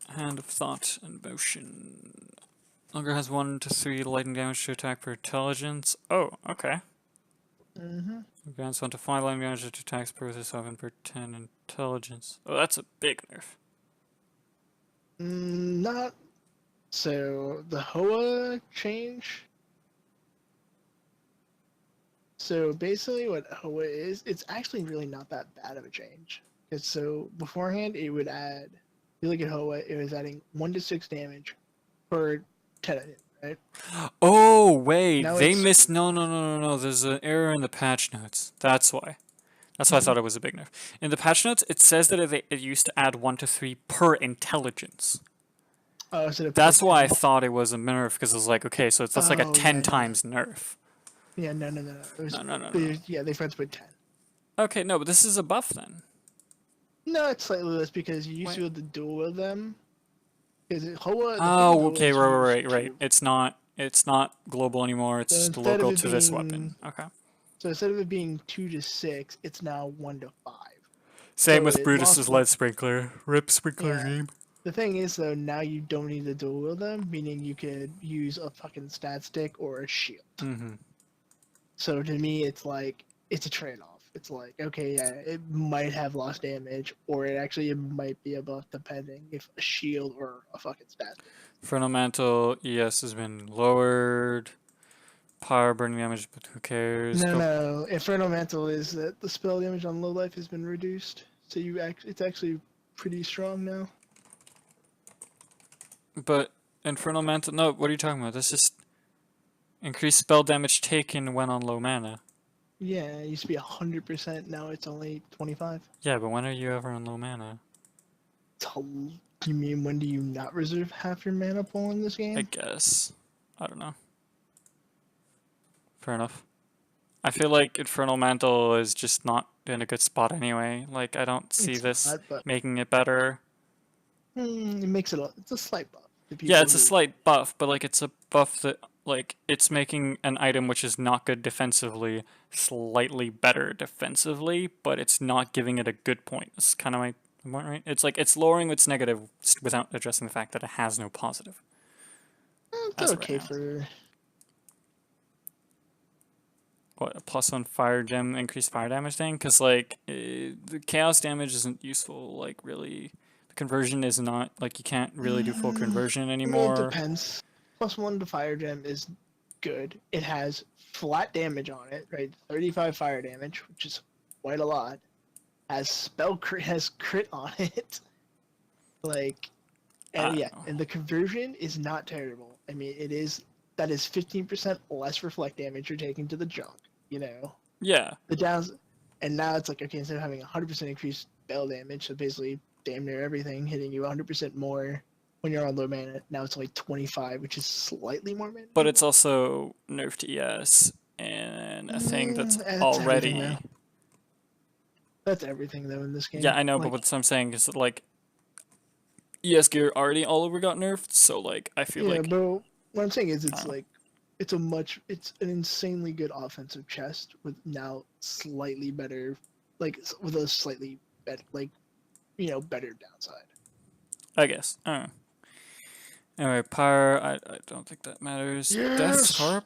Hand of Thought and Motion. Longer has 1 to 3 lightning damage to attack per intelligence. Oh, okay. Grants 1 to 5 lightning damage to attacks per 7 per 10 intelligence. Oh, that's a big nerf. Not so. The Hoa change. So basically, what Hoa is, it's actually really not that bad of a change. Because so beforehand, it would add. If you look at Hoa, it was adding 1 to 6 damage per 10 hit, right? Oh wait, Now they missed. No. There's an error in the patch notes. That's why. That's why I thought it was a big nerf. In the patch notes, it says that it used to add 1 to 3 per intelligence. Oh, so that's why I thought it was a nerf, because it was like, okay, so that's like a 10 times nerf. Yeah, no. It was, No. Yeah, they forgot to put 10. Okay, no, but this is a buff then. No, it's slightly less because you used to be able to duel with them. Hoa, oh, okay, right. It's not global anymore. It's so local to this weapon. Okay. So instead of it being 2 to 6, it's now 1 to 5. Same with Brutus's lead sprinkler. Rip sprinkler game. The thing is, though, now you don't need to duel with them, meaning you could use a fucking stat stick or a shield. So to me, it's like, it's a trade-off. It's like, okay, yeah, it might have lost damage, or it might be a buff depending if a shield or a fucking stat. Infernal Mantle ES has been lowered. Power burning damage, but who cares? No. Infernal Mantle is that the spell damage on low life has been reduced, so it's actually pretty strong now. But Infernal Mantle, no, what are you talking about? That's just... Increased spell damage taken when on low mana. Yeah, it used to be 100%. Now it's only 25. Yeah, but when are you ever on low mana? You mean when do you not reserve half your mana pool in this game? I guess. I don't know. Fair enough. I feel like Infernal Mantle is just not in a good spot anyway. Like, I don't see It's this not, but making it better. it makes it. It's a slight buff to Yeah, people it's a who. slight buff, but like it's a buff that like it's making an item which is not good defensively slightly better defensively, but it's not giving it a good point. It's kind of my point, right? It's like it's lowering its negative without addressing the fact that it has no positive. It's As of right okay now. for. What, a plus on fire gem increased fire damage thing? Because like the chaos damage isn't useful. Like really, the conversion is not like you can't really do full conversion It anymore. depends. +1 to fire gem is good. It has flat damage on it, right? 35 fire damage, which is quite a lot. Has crit on it. Like, and yeah, and the conversion is not terrible. I mean, that is 15% less reflect damage you're taking to the junk. You know. Yeah. The downs, and now it's like, okay, instead of having 100% increased spell damage, so basically damn near everything hitting you 100% more when you're on low mana, now it's only 25, which is slightly more mana. But it's also nerfed ES and a thing that's That's everything already. though. That's everything though in this game. Yeah, I know, like, but what I'm saying is that like ES gear already all over got nerfed, so like I feel yeah, like but what I'm saying is it's an insanely good offensive chest with now slightly better, like with a slightly better, like, better downside. I guess. I don't know. Anyway, Pyre, I don't think that matters. Yes! Death's Harp.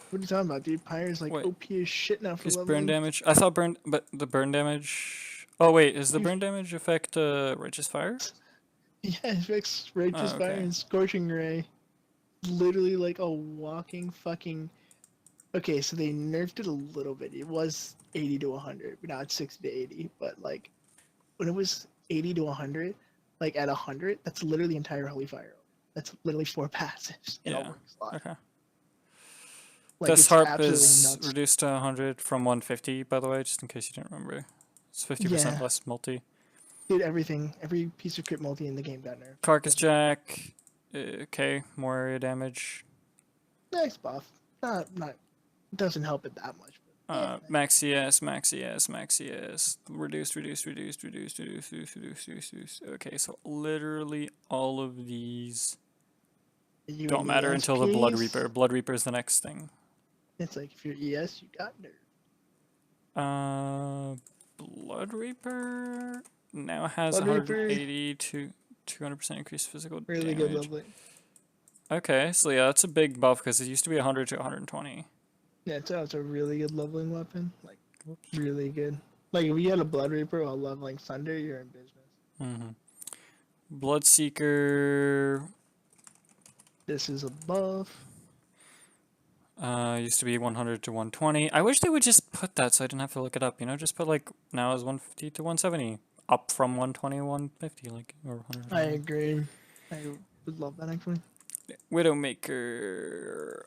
What are you talking about, dude? Pyre's like Wait, OP as shit now for is burn leveling. damage? I thought burn, but the burn damage. Oh wait, is the burn damage affect Righteous Fire? Yeah, it affects Righteous Oh, Fire okay. and Scorching Ray. Literally like a walking fucking. Okay, so they nerfed it a little bit. It was 80 to 100, but now it's 60 to 80. But like, when it was 80 to 100, like at 100, that's literally entire Holy Fire. That's literally 4 passives in a Yeah. work slot. Okay. Like, Death's it's Harp absolutely is nuts. reduced to 100 from 150, by the way, just in case you didn't remember. It's 50% Yeah, less multi. dude, every piece of crit multi in the game got nerfed. Carcass Jack, okay, more area damage. Nice buff. Not doesn't help it that much. But yeah. Max CS, Max CS, Max CS. Reduced. Okay, so literally all of these You don't in matter ES until the Blood piece, Reaper. Blood Reaper is the next thing. it's like if you're ES, you got nerfed. Blood Reaper now has Blood Reaper, 180 to 200% increased physical really damage. good leveling. Okay, so yeah, that's a big buff because it used to be 100 to 120. Yeah, it's a really good leveling weapon. Like, really good. Like, if you had a Blood Reaper while leveling Sunder, you're in business. Bloodseeker This is a buff. used to be 100 to 120. I wish they would just put that so I didn't have to look it up. You know, just put like now is 150 to 170, up from 120 to 150, like or 100. I agree. I would love that actually. Widowmaker.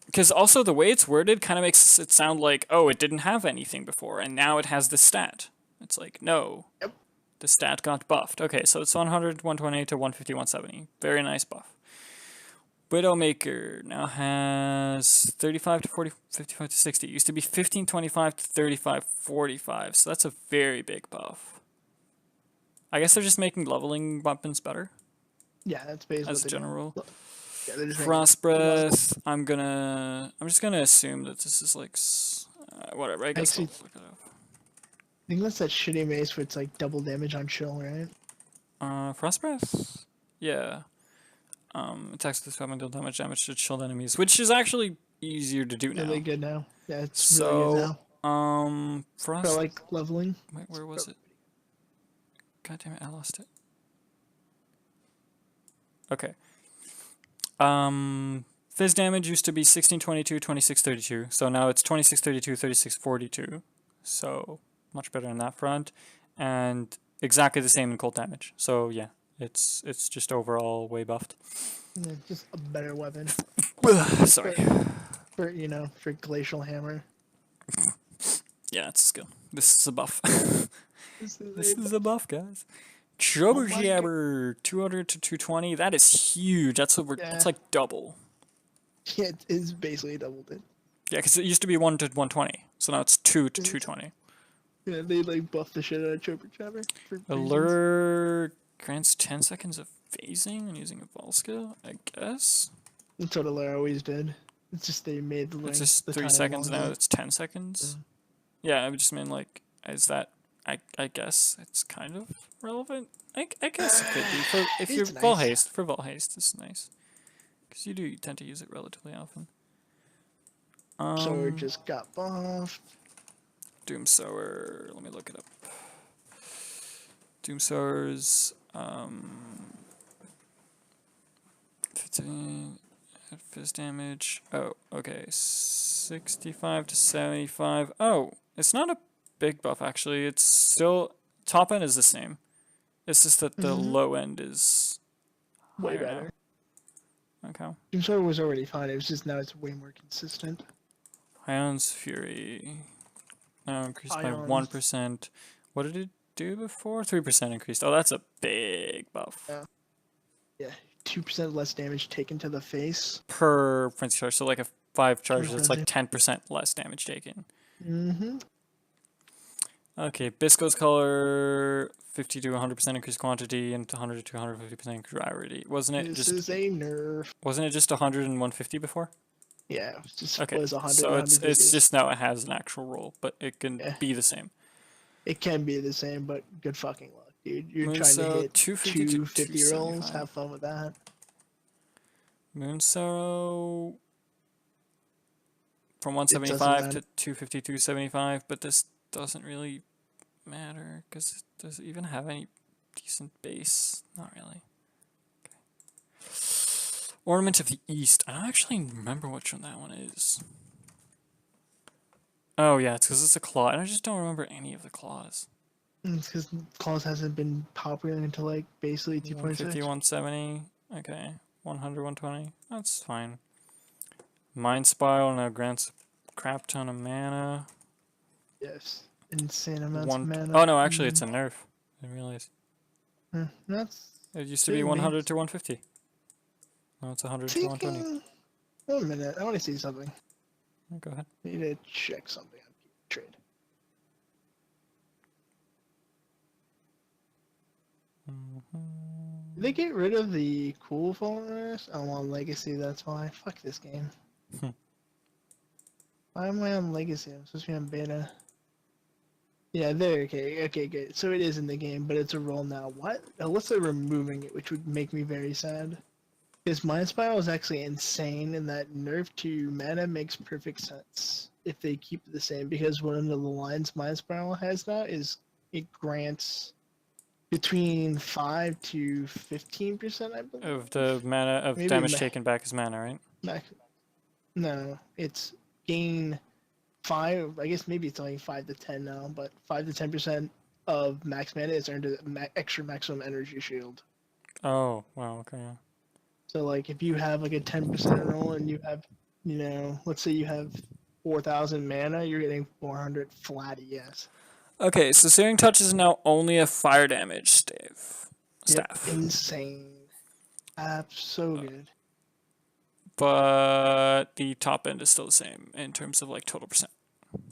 Because also the way it's worded kind of makes it sound like, oh, it didn't have anything before, and now it has this stat. It's like, no. Yep. The stat got buffed. Okay, so it's 100, 120 to 150, 170. Very nice buff. Widowmaker now has 35 to 40, 55 to 60. It used to be 15, 25 to 35, 45. So that's a very big buff. I guess they're just making leveling weapons better. Yeah, that's basically as a general. Yeah, they're just Frost Breath. I'm just gonna assume that this is like whatever. I guess Actually, I'll look it up. I think that's that shitty mace where it's like double damage on chill, right? Frost Breath. Yeah. Attacks with this weapon deal damage to chilled enemies, which is actually easier to do now. Really good now. Yeah, it's So, really good now. Frost. For like leveling. Wait, where was it? God damn it, I lost it. Okay. Fizz damage used to be 1622, 2632. So now it's 2632, 3642. So much better on that front. And exactly the same in cold damage. So yeah, it's just overall way buffed. Yeah, just a better weapon. Sorry. for Glacial Hammer. Yeah, it's a skill. This is a buff. This This is a a buff, guys. Oh Chubber my Jabber, 200 to 220. That is huge. That's Yeah. like double. Yeah, it is basically doubled it. Yeah, because it used to be 1 to 120. So now it's 2 to 220. Yeah, they like buffed the shit out of Chopper Jabber for reasons. Allure grants 10 seconds of phasing and using a ball skill, I guess. That's what Allure always did. It's just they made the It's length just the 3 time seconds now. longer. It's 10 seconds. Yeah, I just mean like, is that? I guess it's kind of relevant. I guess it could be for if you're It's Vol nice. Haste. For Vol Haste, it's nice because you do tend to use it relatively often. So it just got buffed. Doom Sower. Let me look it up. Doom Sower's 15 fizz damage. Oh, okay. 65 to 75. Oh, it's not a big buff actually. It's still top end is the same. It's just that the low end is Way higher better. now. Okay. Doomstar was already fine. It was just now it's way more consistent. Ion's Fury. Now increased by Ions. 1%. What did it do before? 3% increased. Oh, that's a big buff. Yeah, 2% less damage taken to the face. Per frenzy charge. So like a 5 charges, it's like frenzy. 10% less damage taken. Mm-hmm. Okay, Bisco's color 50 to 100% increased quantity and 100 to 150% increased rarity. Wasn't it This just is a nerf. wasn't it just 100 and 150 before? Yeah, it just Okay, was 100. so it's 150. just now it has an actual roll, but it can Yeah. be the same. It can be the same, but good fucking luck, dude. You're Moon trying to Sorrow, hit 250 to 250 rolls. 275. Have fun with that. Moon Sorrow from 175 to matter. 250 to 275, but this doesn't really matter because does it even have any decent base? Not really. Okay. Ornament of the East. I don't actually remember which one that one is. Oh yeah, it's because it's a claw, and I just don't remember any of the claws. It's because Claws hasn't been popular until like basically 150, 2.6. 170. Okay. 100, 120. That's fine. Mind Spiral now grants a crap ton of mana. Yes, insane amounts of mana. Oh no, actually it's a nerf. I didn't realize. That's It used to be 100 to 150. Now it's 100 to 120. Wait a minute, I want to see something. Go ahead. I need to check something on trade. Did they get rid of the cool followers? I'm on Legacy, that's why. Fuck this game. Why am I on Legacy? I'm supposed to be on beta. Yeah, there, okay, good. So it is in the game, but it's a roll now. What? Unless they're removing it, which would make me very sad. Because Mind Spiral is actually insane, and that nerf to mana makes perfect sense if they keep it the same. Because one of the lines Mind Spiral has now is it grants between 5 to 15%, I believe. Of the mana of Maybe damage taken back as mana, right? No, it's gain 5. I guess maybe it's only 5 to 10 now, but 5 to 10% of max mana is earned an extra maximum energy shield. Oh, wow, okay. Yeah. So like if you have like a 10% roll and you have, let's say you have 4,000 mana, you're getting 400 flat ES. Okay, so Searing Touch is now only a fire damage staff. Yep, insane. So good. But the top end is still the same in terms of like total percent.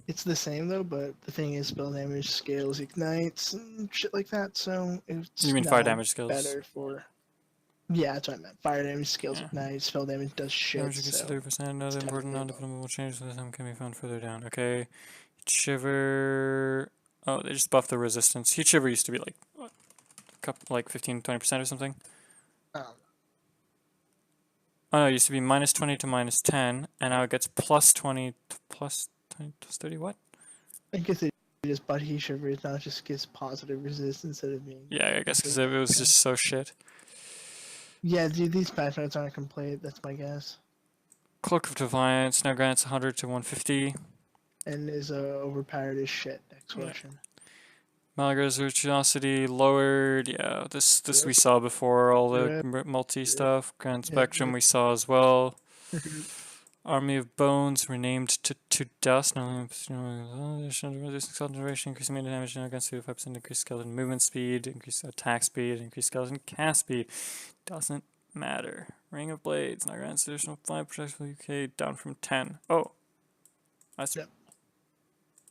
It's the same though, but the thing is, spell damage scales ignites and shit like that. So it's You mean fire damage scales? Better for. Yeah, that's what I meant. Fire damage scales ignite. Spell damage does shit. Damage increases 30%. Another important non-definable change to them can be found further down. Okay, Shiver. Oh, they just buffed the resistance. Heat Shiver used to be like what? Like 15-20% or something. Oh no, it used to be minus 20 to minus 10, and now it gets plus 20 to plus 20 plus 30. What? I guess it just but Heat Shiver now just gives positive resistance instead of being. Yeah, I guess because it was just so shit. Yeah, dude, these patch notes aren't complete. That's my guess. Cloak of Defiance now grants 100 to 150. And is overpowered as shit. Next question. Malagar's Virtuosity lowered. Yeah, this we saw before. All the multi stuff. Grand Spectrum we saw as well. Army of Bones renamed to Dust. No, reducing concentration, increasing melee damage against 5%, increased skeleton movement speed, increased attack speed, increased skeleton cast speed. Doesn't matter. Ring of Blades, now grants additional 5 protection UK down from 10. Oh, that's Yep.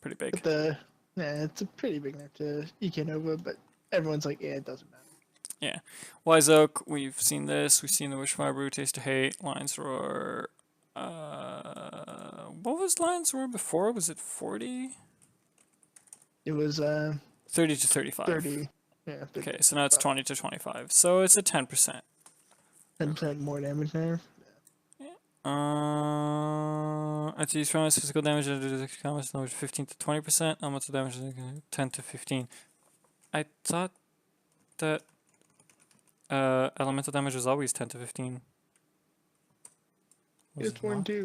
pretty big. But it's a pretty big nerf to EK Nova, but everyone's like, yeah, it doesn't matter. Yeah. Wise Oak, we've seen this. We've seen the Wishfire Brew, Taste to Hate, Lions Roar. What was Lions Roar before? Was it 40? It was 30 to 35. 30. Yeah. 30, Okay, so now it's 20 to 25. So it's a 10%. 10% more damage nerf. At these from physical damage, comments 15 to 20%. Elemental damage 10 to 15. I thought that elemental damage was always 10 to 15. It's 1 too.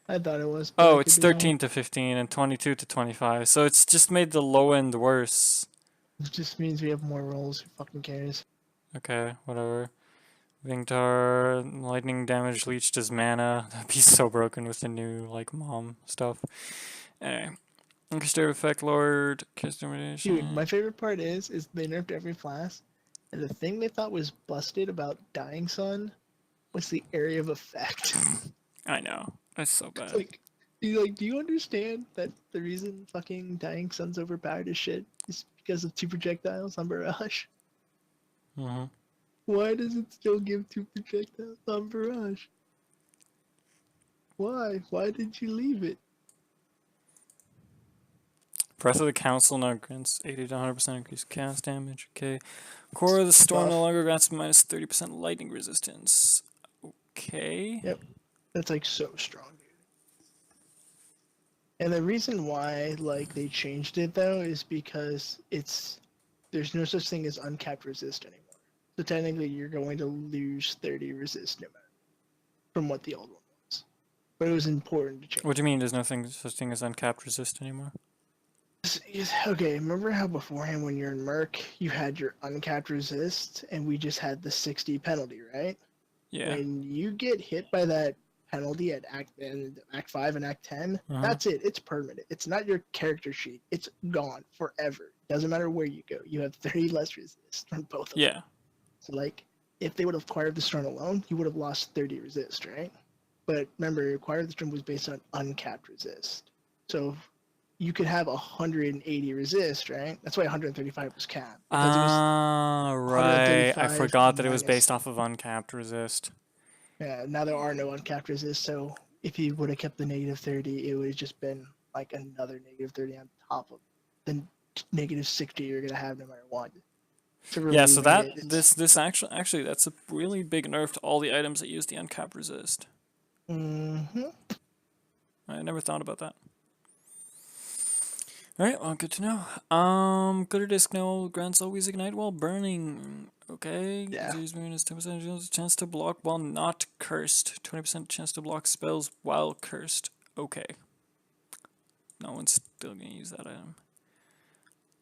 I thought it was. Oh, it's 13 to 15 and 22 to 25. So it's just made the low end worse. It just means we have more rolls. Who fucking cares? Okay, whatever. Vingtar, lightning damage leached his mana. That'd be so broken with the new, like, mom stuff. Anyway. Increased effect, Lord. Dude, my favorite part is they nerfed every class, and the thing they thought was busted about Dying Sun was the area of effect. I know. That's so bad. Do you understand that the reason fucking Dying Sun's overpowered as shit is because of 2 projectiles on Barrage? Mm-hmm. Why does it still give 2 projectiles on Barrage? Why? Why did you leave it? Breath of the Council now grants 80 to 100% increased cast damage. Okay. Core of the Storm no longer grants minus 30% lightning resistance. Okay. Yep. That's like so strong, dude. And the reason why like they changed it though is because there's no such thing as uncapped resist anymore. So technically you're going to lose 30 resist no matter from what the old one was. But it was important to change. What do you mean there's such thing as uncapped resist anymore? Okay, remember how beforehand when you're in Merc, you had your uncapped resist, and we just had the 60 penalty, right? Yeah. When you get hit by that penalty at Act 5 and Act 10, that's it. It's permanent. It's not your character sheet. It's gone forever. Doesn't matter where you go. You have 30 less resist from both of them. Yeah. So, like, if they would have acquired the Storm alone, you would have lost 30 resist, right? But remember, acquired the Storm was based on uncapped resist. So you could have 180 resist, right? That's why 135 was capped. Right. I forgot that it was based off of uncapped resist. Yeah, now there are no uncapped resist, so if you would have kept the negative 30, it would have just been like another negative 30 on top of the negative 60 you're going to have no matter what. Yeah, so this actually that's a really big nerf to all the items that use the uncapped resist. Mm-hmm. I never thought about that. Alright, well, good to know. Glitter Disc now grants always ignite while burning. Okay. Yeah. Use 10% chance to block while not cursed. 20% chance to block spells while cursed. Okay. No one's still gonna use that item.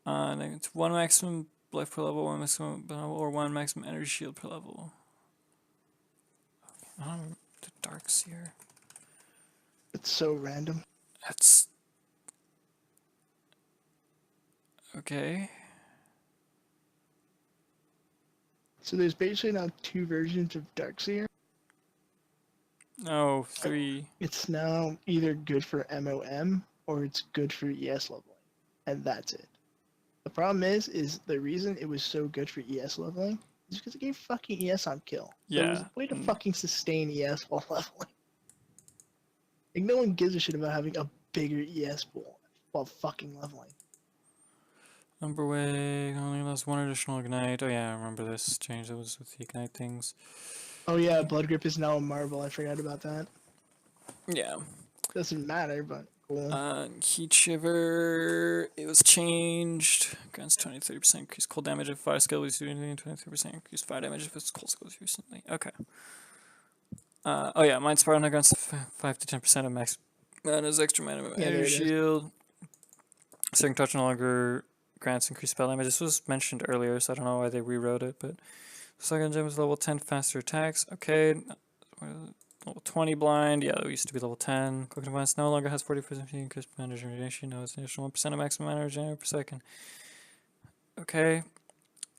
Then it's 1 maximum life per level, 1 maximum or 1 maximum energy shield per level. The Dark Seer. It's so random. That's okay. So there's basically now 2 versions of Darkseer. No, 3. It's now either good for MOM or it's good for ES leveling, and that's it. The problem is the reason it was so good for ES leveling is because it gave fucking ES on kill. So it was a way to fucking sustain ES while leveling. Like, no one gives a shit about having a bigger ES pool while fucking leveling. Umberway only allows 1 additional ignite. Oh yeah, I remember this change that was with the ignite things. Oh yeah, Blood Grip is now a marble. I forgot about that. Yeah. Doesn't matter, but cool. Heat Shiver, it was changed. Grants 20-30% increased cold damage if fire skill is doing 23% increased fire damage if its cold skill is recently. Okay. Oh yeah, Mind Spiral now grants 5 to 10% of max mana's extra mana energy shield. Second touch no longer grants increased spell damage. This was mentioned earlier, so I don't know why they rewrote it, but second gem is level 10 faster attacks. Okay. Level 20 blind. Yeah, that used to be level 10. Cloak Device no longer has 40% increased energy radiation. Now it's an additional 1% of maximum energy per second. Okay.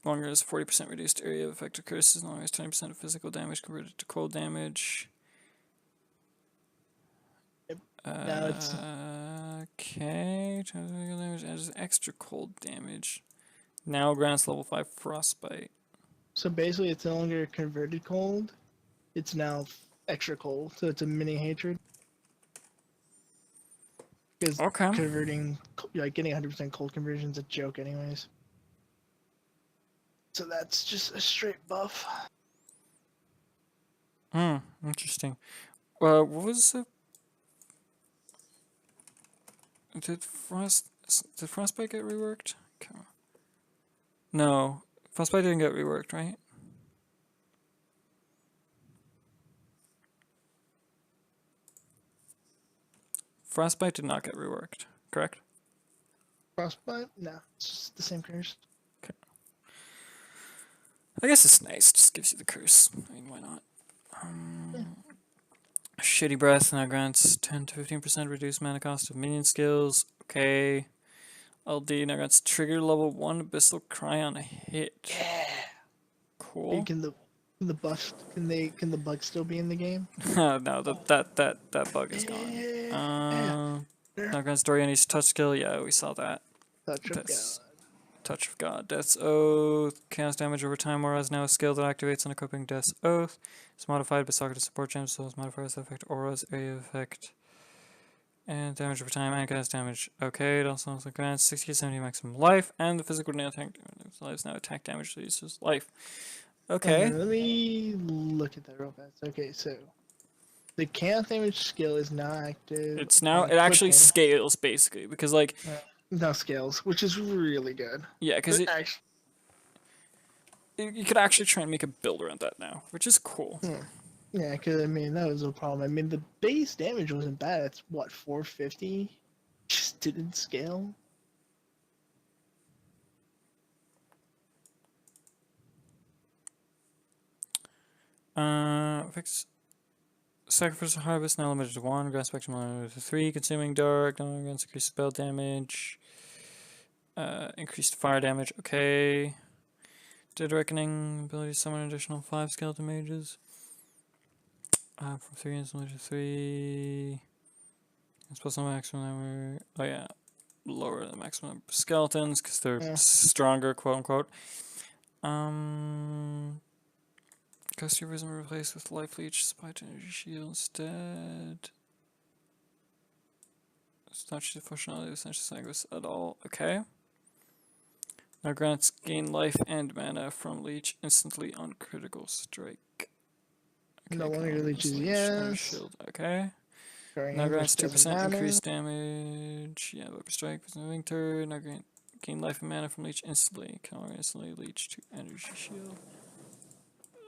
Longer has 40% reduced area of effective curses. No longer has 20% of physical damage converted to cold damage. Now it's Okay. Damage adds extra cold damage. Now grants level 5 frostbite. so basically it's no longer converted cold. It's now extra cold. So it's a mini hatred. Because Okay. converting, like getting 100% cold conversion is a joke, anyways. So that's just a straight buff. Interesting. What was the... Did Frostbite get reworked? Okay. No. Frostbite didn't get reworked, right? Frostbite did not get reworked, correct? Frostbite? No, it's just the same curse. Okay. I guess it's nice. Just gives you the curse. I mean, why not? Shitty Breath now grants 10 to 15% reduced mana cost of minion skills. Okay. LD now grants trigger level 1 Abyssal Cry on a hit. Yeah. Cool. Hey, can the bug still be in the game? No, that bug is gone. Now grants Doriani's touch skill. Yeah, we saw that. Touch of God. Touch of God. Death's Oath. Chaos damage over time. Aura is now a skill that activates on equipping Death's Oath. It's modified by socketed support gems, so it's modified as effect Aura's area of effect. And damage over time and chaos damage. Okay, it also grants 60 to 70 maximum life, and the physical now attack life is now attack damage to uses life. Okay. Let me look at that real fast. Okay, so the chaos damage skill is now active. It's now it actually scales basically because like now scales, which is really good. Yeah, because you could actually try and make a build around that now, which is cool. Yeah, because I mean that was a problem. I mean the base damage wasn't bad. It's what 450, just didn't scale. Fix Sacrificial Harvest now limited to 1, grant spectrum limited to 3, Consuming Dark, now grants increased spell damage, increased fire damage, okay. Dead Reckoning, ability to summon additional 5 skeleton mages. From 3 instantly to 3. It's plus the maximum number. Oh yeah, lower the maximum number of skeletons because they're stronger, quote unquote. Gust your Rhythm replaced with Life Leech, Spite Energy Shield instead. It's not the functionality of Essential Sanguis at all. Okay. Now grants gain life and mana from Leech instantly on critical strike. Okay, no longer leeches, yes. Shield. Okay. Now grants 2% increased damage. Yeah, Weapon Strike with moving turn. Now gain life and mana from Leech instantly. Can only instantly leech to Energy Shield.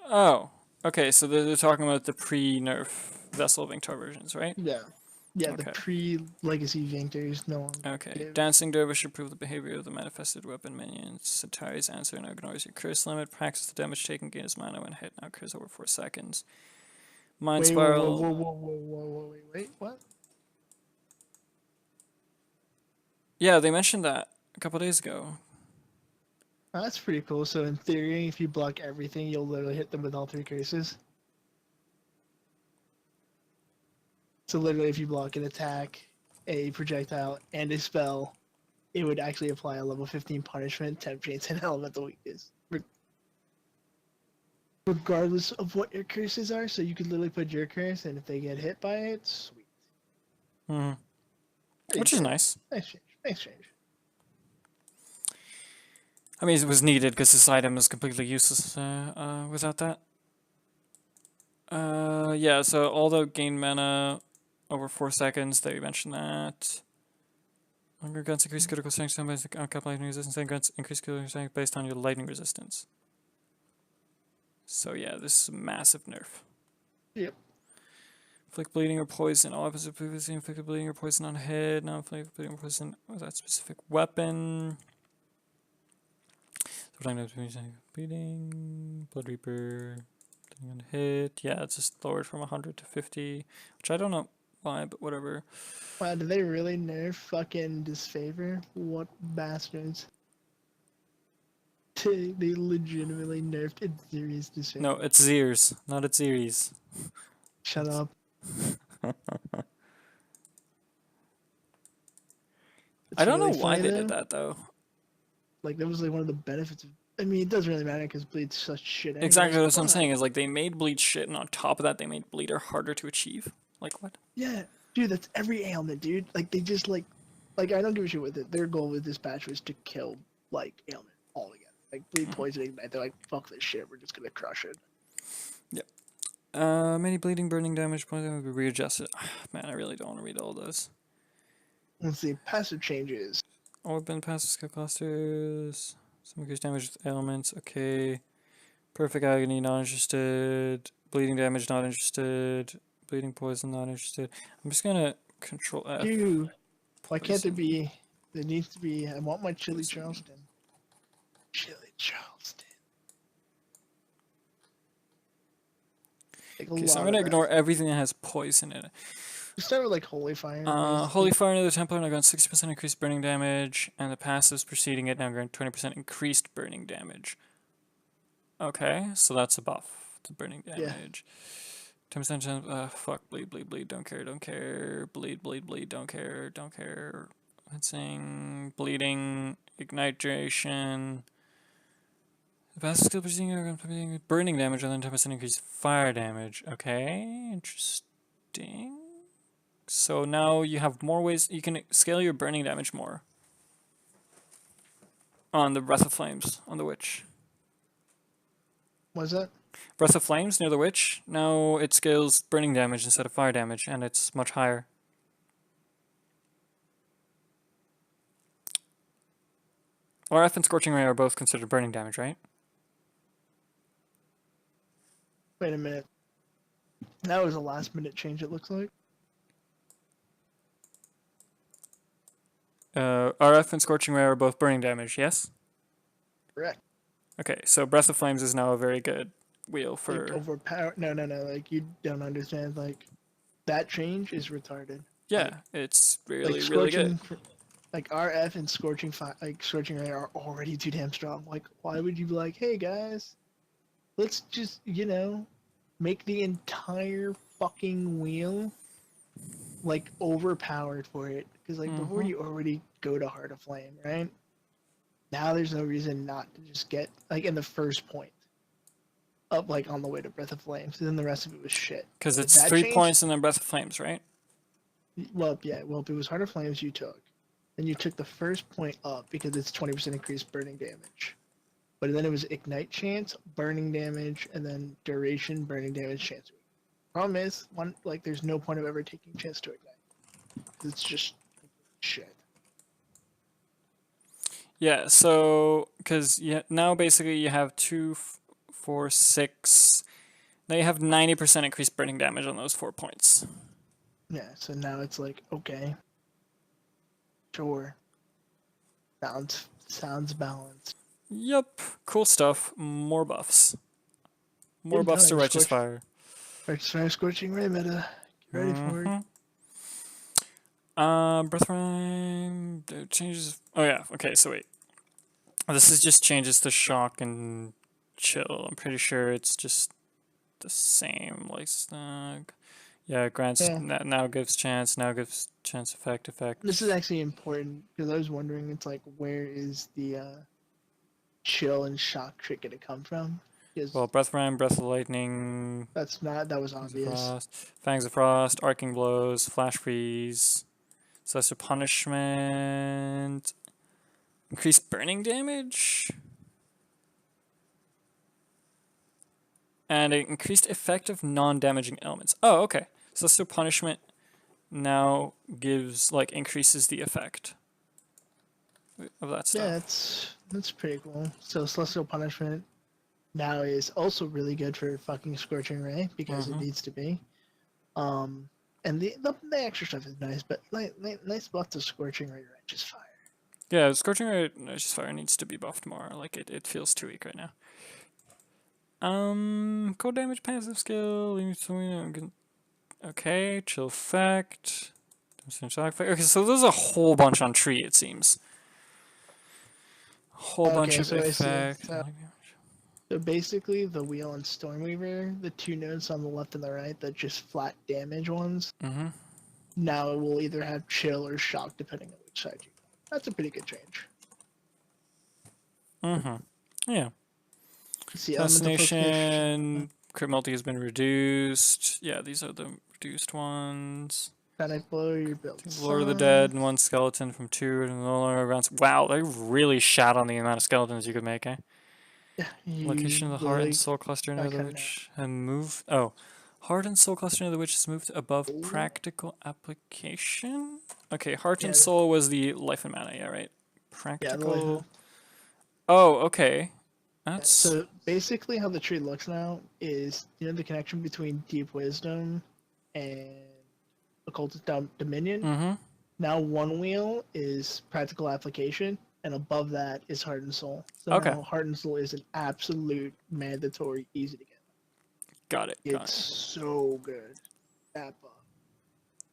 Oh, okay. So they're talking about the pre-nerf Vessel of Inktar versions, right? Yeah. Yeah, Okay. the pre-legacy Victors no longer. Okay. Dancing Dervish improve the behavior of the manifested weapon minions. Satari's answer now ignores your curse limit. Practice the damage taken, gains mana when hit. Now occurs over 4 seconds. Mind Spiral. Wait, what? Yeah, they mentioned that a couple days ago. Oh, that's pretty cool. So in theory, if you block everything, you'll literally hit them with all 3 curses. So literally, if you block an attack, a projectile, and a spell, it would actually apply a level 15 punishment, temp chains, and elemental weakness. Regardless of what your curses are, so you could literally put your curse, and if they get hit by it, sweet. Which is nice. Nice change. Nice change. I mean, it was needed because this item is completely useless without that. Yeah, so although gain mana over 4 seconds, they mentioned that. Longer guns increase critical strength based on cap lightning resistance, and guns increase critical strength based on your lightning resistance. So yeah, this is a massive nerf. Yep. Inflict bleeding or poison. All episodes previously inflicted bleeding or poison on head. Now inflict bleeding or poison with that specific weapon. So we're talking about bleeding, Blood Reaper, And hit. Yeah, it's just lowered from 100 to 50, which I don't know why, but whatever. Wow, did they really nerf fucking Disfavor? What bastards. They legitimately nerfed its series Disfavor. No, it's Zeers, not its Zeries. Shut up. I don't really know why funny, they though. did that, though. Like, that was like one of the benefits of. I mean, it doesn't really matter because Bleed's such shit anyways, Exactly what I'm but- saying is like they made Bleed shit, and on top of that, they made Bleeder harder to achieve. Like what? Yeah, dude, that's every ailment, dude. Like, they just, like, I don't give a shit with it. Their goal with this patch was to kill, like, ailment altogether. Like, Bleed, Poison, Ignite, they're like, fuck this shit, we're just gonna crush it. Yep. Many bleeding, burning damage points will be readjusted. Man, I really don't want to read all those. Let's see, passive changes. Orb passive skill clusters. Some increased damage with ailments. Okay. Perfect agony, not interested. Bleeding damage, not interested. Bleeding poison, not interested. I'm just gonna control F. Dude, why can't there Poison. be. There needs to be. I want my Chili Charleston. Chili Charleston. Like a Okay, so I'm lot gonna of ignore that. everything that has poison in it. We start with, like, Holy Fire. Holy Fire into the Templar now grants 60% increased burning damage, and the passives preceding it now grant 20% increased burning damage. Okay, so that's a buff to burning damage. 10% chance, fuck, bleed, don't care, bleed, don't care. Fencing, bleeding, ignitration. The passive skill preceding burning damage and then 10% increased fire damage. Okay, interesting. So now you have more ways, you can scale your burning damage more. On the Breath of Flames, on the Witch. What's that? Breath of Flames near the Witch, now it scales burning damage instead of fire damage, and it's much higher. RF and Scorching Ray are both considered burning damage, right? Wait a minute. That was a last minute change, it looks like. RF and Scorching Ray are both burning damage, yes? Correct. Okay, so Breath of Flames is now a very good wheel for... Like, overpower. No. Like, you don't understand. Like, that change is retarded. Yeah, like, it's really, like really Scorching, good. like, RF and Scorching Ray are already too damn strong. Like, why would you be like, hey guys, let's just, make the entire fucking wheel, like, overpowered for it? Because, like, before you already go to Heart of Flame, right? Now there's no reason not to just get, like, in the first point up, like, on the way to Breath of Flames. And then the rest of it was shit. Because If it's that 3 changed- points and then Breath of Flames, right? Well, yeah. Well, if it was Heart of Flames, you took. Then you took the first point up because it's 20% increased burning damage. But then it was Ignite chance, burning damage, and then duration, burning damage, chance. Problem is, there's no point of ever taking chance to Ignite. It's just shit. Yeah, so, because now basically you have 2, 4, 6... Now you have 90% increased burning damage on those 4 points. Yeah, so now it's like, okay. Sure. Sounds balanced. Yep, cool stuff. More buffs. More buffs to Righteous Fire. Righteous Fire Scorching Ray meta. Get ready for it. Breath Rhyme changes. Oh yeah, okay, so wait. This is just changes to shock and chill. I'm pretty sure it's just the same. Like snug. Yeah, grants now gives chance, effect. This is actually important because I was wondering, it's like, where is the chill and shock trick gonna come from? Well, Breath Rhyme, Breath of Lightning. That was obvious. Fangs of Frost, Arcing Blows, Flash Freeze, Celestial Punishment, increased burning damage, and an increased effect of non-damaging elements. Oh, okay. Celestial Punishment now gives, increases the effect of that stuff. Yeah, that's pretty cool. So Celestial Punishment now is also really good for fucking Scorching Ray because it needs to be. And the extra stuff is nice, but nice buff to Scorching Ray Righteous Fire. Yeah, Scorching Ray Righteous Fire needs to be buffed more. Like it feels too weak right now. Cold damage passive skill. Okay, chill effect. Okay, so there's a whole bunch on tree, it seems. Whole bunch of so I see. effect. So basically, the wheel and Stormweaver, the two nodes on the left and the right, that just flat damage ones. Mm-hmm. Now it will either have chill or shock, depending on which side you go. That's a pretty good change. Mm-hmm. Yeah. See, Assassination. Crit multi has been reduced. Yeah, these are the reduced ones. Panic blow, your build. Lord of the Dead and one skeleton from 2 and lower rounds. Wow, they really shat on the amount of skeletons you could make, eh? Yeah, Location of the heart and soul cluster near the witch have moved. Oh, heart and soul cluster near the witch has moved above practical application. Okay, heart and soul was the life and mana, yeah, right? Practical. Oh, okay. That's so basically how the tree looks now is the connection between deep wisdom and occultist dominion. Mm-hmm. Now one wheel is practical application, and above that is heart and soul. So now heart and soul is an absolute mandatory easy to get. Got it. It's so good. That buff.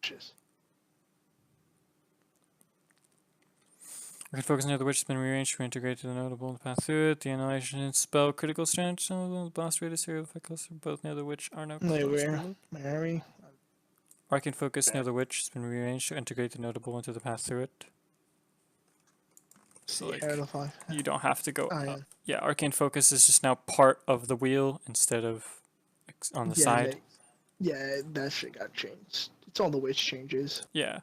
Just. Rocket focus near the witch has been rearranged to integrate to the notable in the path through it. The annihilation spell critical strength. The boss rate is serial effect cluster. Both near the witch are now closed. Where are we? Arcane focus near the witch has been rearranged to integrate the notable into the path through it. So like, you don't have to go. Yeah, arcane focus is just now part of the wheel instead of on the side. That shit got changed. It's all the witch changes. Yeah.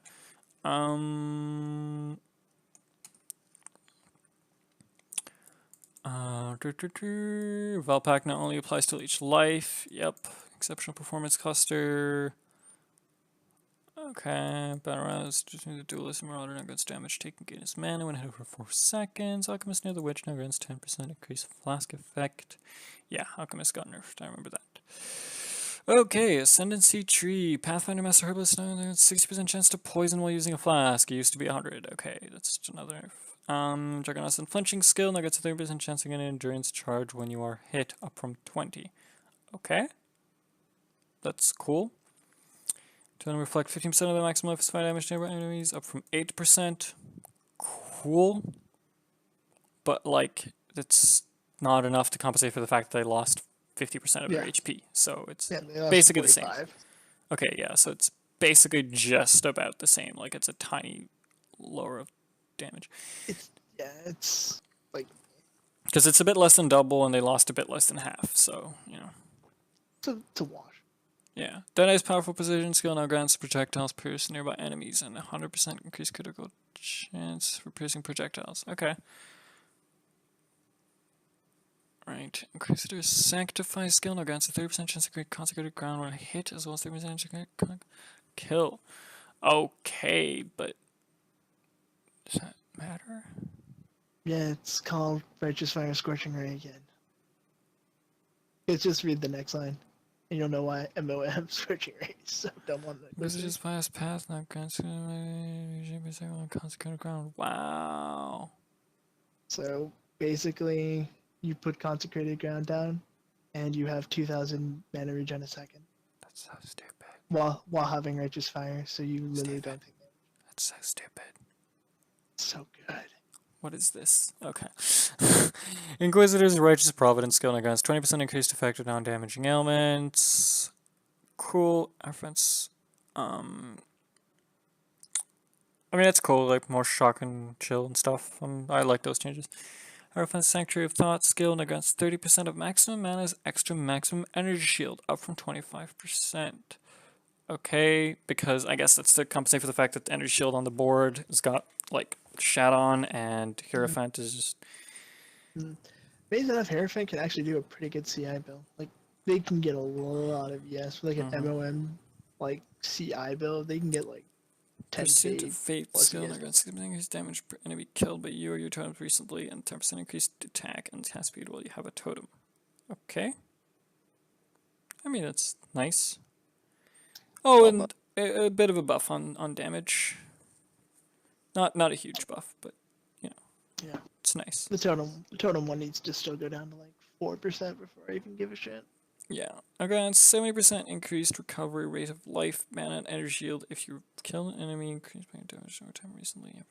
Valpak not only applies to each life. Yep. Exceptional performance cluster. Okay. Battle rounds. Just need the duelist and marauder now grants damage taken gain his mana when hit over 4 seconds. Alchemist near the witch now grants 10% increase flask effect. Yeah, Alchemist got nerfed. I remember that. Okay, Ascendancy Tree. Pathfinder Master Herbalist now 60% chance to poison while using a flask. It used to be 100. Okay, that's just another nerf. Juggernaut's Unflinching skill now gets a 30% chance to get an endurance charge when you are hit, up from 20. Okay. That's cool. To reflect 15% of the maximum life is fire damage to nearby enemies, up from 8%. Cool. But, like, that's not enough to compensate for the fact that they lost 50% of their HP. So it's basically the same. Okay, yeah, so it's basically just about the same. Like, it's a tiny lower of damage. It's like, because it's a bit less than double and they lost a bit less than half, so to wash. Yeah. Deadeye's powerful precision skill now grants projectiles pierce nearby enemies and 100% increased critical chance for piercing projectiles. Okay. Right. Inquisitor's Sanctify skill now grants a 30% chance to create consecrated ground when hit, as well as 30% chance to create kill. Okay, but does that matter? Yeah, it's called Righteous Fire Scorching Ray again. It's just read the next line, and you'll know why MOM Scorching Ray is so dumb on the Wizard's Blast Path now grants consecrated ground. Wow. So basically, you put consecrated ground down, and you have 2,000 mana regen a second. That's so stupid. While having Righteous Fire, so you literally don't think that. That's so stupid. So good. What is this? Okay. Inquisitor's Righteous Providence skill grants 20% increased effect of non-damaging ailments. Cool. Reference. I mean, that's cool. Like more shock and chill and stuff. I like those changes. Reference Sanctuary of Thought skill grants 30% of maximum mana's extra maximum energy shield, up from 25%. Okay, because I guess that's to compensate for the fact that the energy shield on the board has got like shat on, and Hierophant is just. Amazing enough, Hierophant can actually do a pretty good CI build. Like they can get a lot of like an MOM like CI build. They can get like 10 Pursuit of Fate skill grants increased damage per enemy killed by you or your totems recently, and 10% increased attack and attack speed while you have a totem. Okay. I mean, that's nice. Oh, and a bit of a buff on damage. Not a huge buff, but yeah, it's nice. The totem one needs to still go down to like 4% before I even give a shit. Yeah. Okay, 70% increased recovery rate of life, mana, and energy shield if you kill an enemy. Increased by damage over time recently.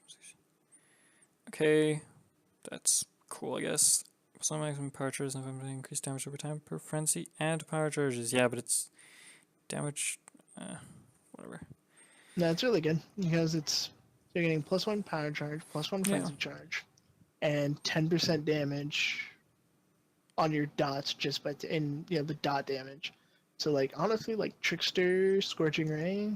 Okay, that's cool, I guess. Some maximum power charges and increased damage over time per frenzy and power charges. Yeah, but it's damage. Whatever. No, it's really good because you're getting +1 power charge, +1 Yeah. frenzy charge, and 10% damage on your dots just by the dot damage. So like honestly, like Trickster, Scorching Ray,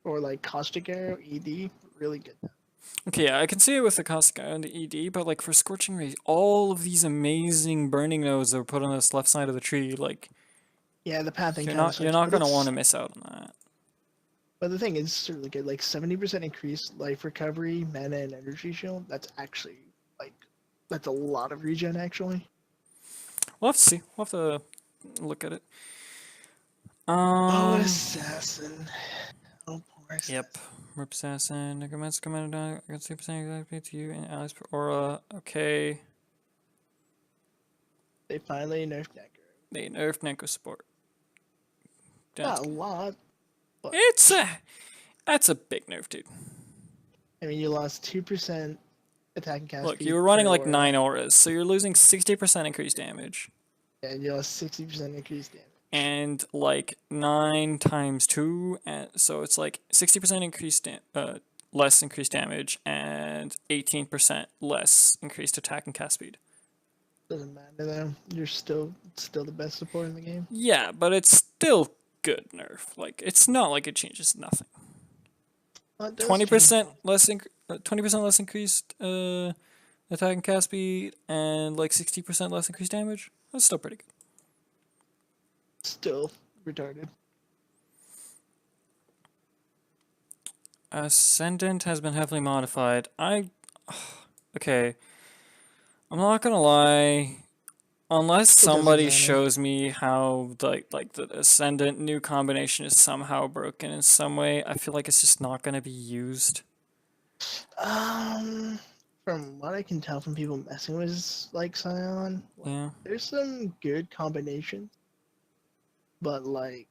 or like Caustic Arrow, ED, really good. Okay, yeah, I can see it with the Caustic Eye and the ED, but like for Scorching Ray, all of these amazing burning nodes that were put on this left side of the tree, like Yeah, the pathing you're kind of not sucks. you're not but gonna want to miss out on that. But the thing is, it's really good. Like 70% increased life recovery, mana, and energy shield. That's actually like that's a lot of regen actually. We'll have to see. We'll have to look at it. Oh, assassin. Oh, poor assassin. Yep. Rip Assassin. Necromancer Commander down. I got 2% exactly to you and Alastiir Aura. Okay. They finally nerfed Necro. They nerfed Neko support. Not a lot. But That's a big nerf, dude. I mean, you lost 2% attack and cast Look, speed you were running per like aura, 9 auras, so you're losing 60% increased damage. and you lost 60% increased damage. And like 9 times 2, and so it's like 60% increased less increased damage and 18% less increased attack and cast speed. Doesn't matter though. You're still the best support in the game. Yeah, but it's still good nerf. Like it's not like it changes nothing. Well, it does 20% change. less 20% less increased attack and cast speed and like 60% less increased damage. That's still pretty good. Still retarded. Ascendant has been heavily modified. Okay. I'm not gonna lie. Unless somebody matter. shows me how like the Ascendant new combination is somehow broken in some way, I feel like it's just not gonna be used. From what I can tell from people messing with like Scion, like, Yeah. there's some good combinations, but like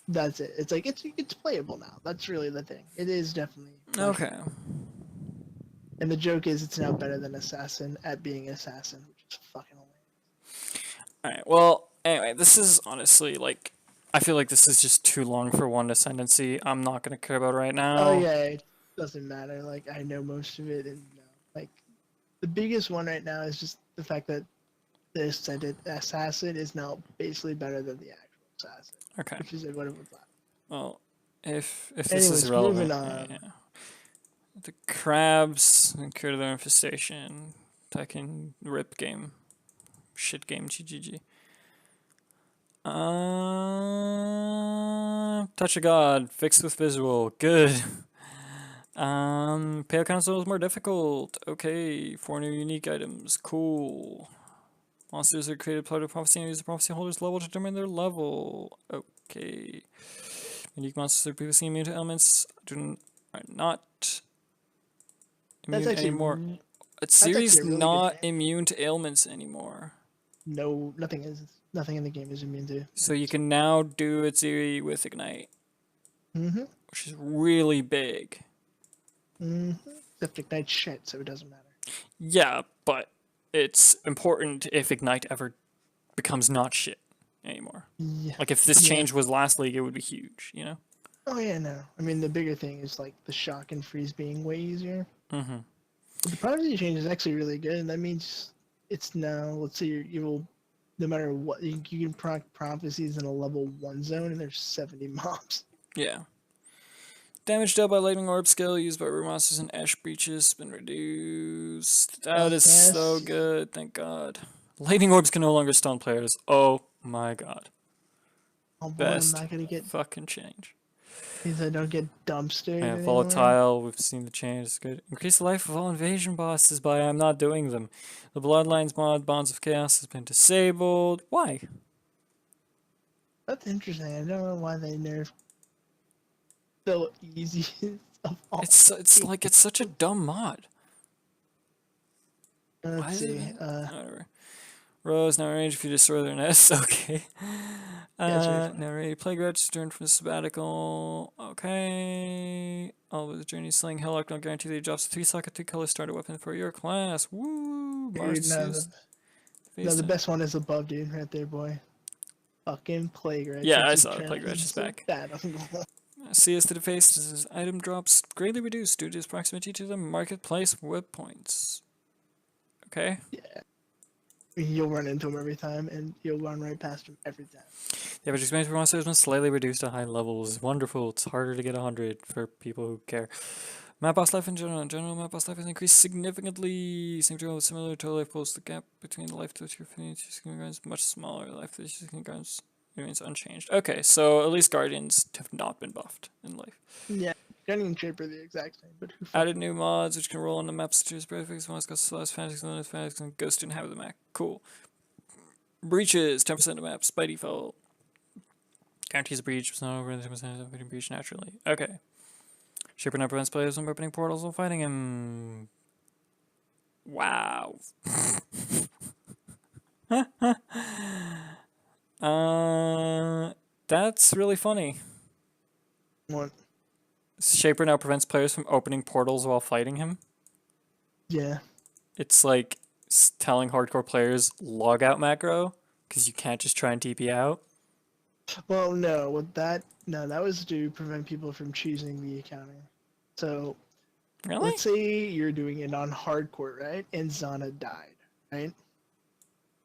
that's it. It's like it's playable now. That's really the thing. It is definitely Okay. And the joke is it's now better than Assassin at being Assassin, which is fucking hilarious. Alright, well, anyway, this is honestly, like, I feel like this is just too long for one Ascendancy. I'm not gonna care about it right now. Oh yeah, it doesn't matter. Like I know most of it, and like the biggest one right now is just the fact that the Ascended Assassin is now basically better than the actual Assassin. Okay. Which is what it would like. Well, if this Anyways, is relevant, moving on. yeah. The crabs and cure their infestation. Attacking rip game. Shit game GGG. Touch of God, fixed with visual, good. Pale Council is more difficult. Okay, 4 new unique items, cool. Monsters are created part of prophecy and use the prophecy holder's level to determine their level. Okay. Unique monsters are previously immune to elements are not immune anymore. It's series really not immune to ailments anymore. No, nothing is. Nothing in the game is immune to. So you can now do Atziri with Ignite. Mm-hmm. Which is really big. Mm-hmm. Except Ignite shit, so it doesn't matter. Yeah, but it's important if Ignite ever becomes not shit anymore. Yeah. Like if this change was last league, it would be huge, you know? Oh yeah, no. I mean, the bigger thing is like the shock and freeze being way easier. Mm-hmm. But the prophecy change is actually really good, and that means it's now. Let's say you will, no matter what, you can proc prophecies in a level 1 zone, and there's 70 mobs. Yeah. Damage dealt by lightning orb skill used by rare monsters and ash breaches has been reduced. That is so good, thank God. Lightning orbs can no longer stun players. Oh my God. Oh boy, Best I'm not gonna get. fucking change. Means I don't get dumpstered. Yeah, anymore. volatile. We've seen the change. It's good. Increase the life of all invasion bosses by I'm not doing them. The Bloodlines mod, Bonds of Chaos, has been disabled. Why? That's interesting. I don't know why they nerfed the easiest of all. It's like it's such a dumb mod. Let's Why is see. it? Whatever. Rose now range if you destroy their nest. Okay. Yeah, it's very funny. Now ready. Plague Wretch returned from the sabbatical. Okay. All with the journey sling. Helllock don't guarantee that he drops a 3-socket 3-color starter weapon for your class. Woo! Dude, Marcius. the best one is above, dude, right there, boy. Fucking Plague Wretch. Yeah, I saw the Plague Wretch is back. Bad. CS to the face. His item drops greatly reduced due to his proximity to the marketplace whip points. Okay. Yeah. You'll run into him every time, and you'll run right past him every time. The average experience for monsters has been slightly reduced at high levels. Wonderful. It's harder to get 100 for people who care. Map boss life in general map boss life has increased significantly. Same drill with similar to life goals. The gap between the life that you're finishing is much smaller. Life that you're guardians remains unchanged. Okay, so at least guardians have not been buffed in life. Yeah, Guardian and Shaper are the exact same, but who Added new mods which can roll on the map such as Breathfix, Monsters, Celeste, Fanatics, and Ghost Inhabit the map. Cool. Breaches, 10% of maps by default. Guarantees a breach, was not over 10% of hitting breach naturally. Okay. Shaper now prevents players from opening portals while fighting him. Wow. That's really funny. What? Shaper now prevents players from opening portals while fighting him. Yeah. It's like telling hardcore players log out macro because you can't just try and TP out. Well, no, that was to prevent people from choosing the accounting. So, Really? let's say you're doing it on hardcore, right? And Zana died, right?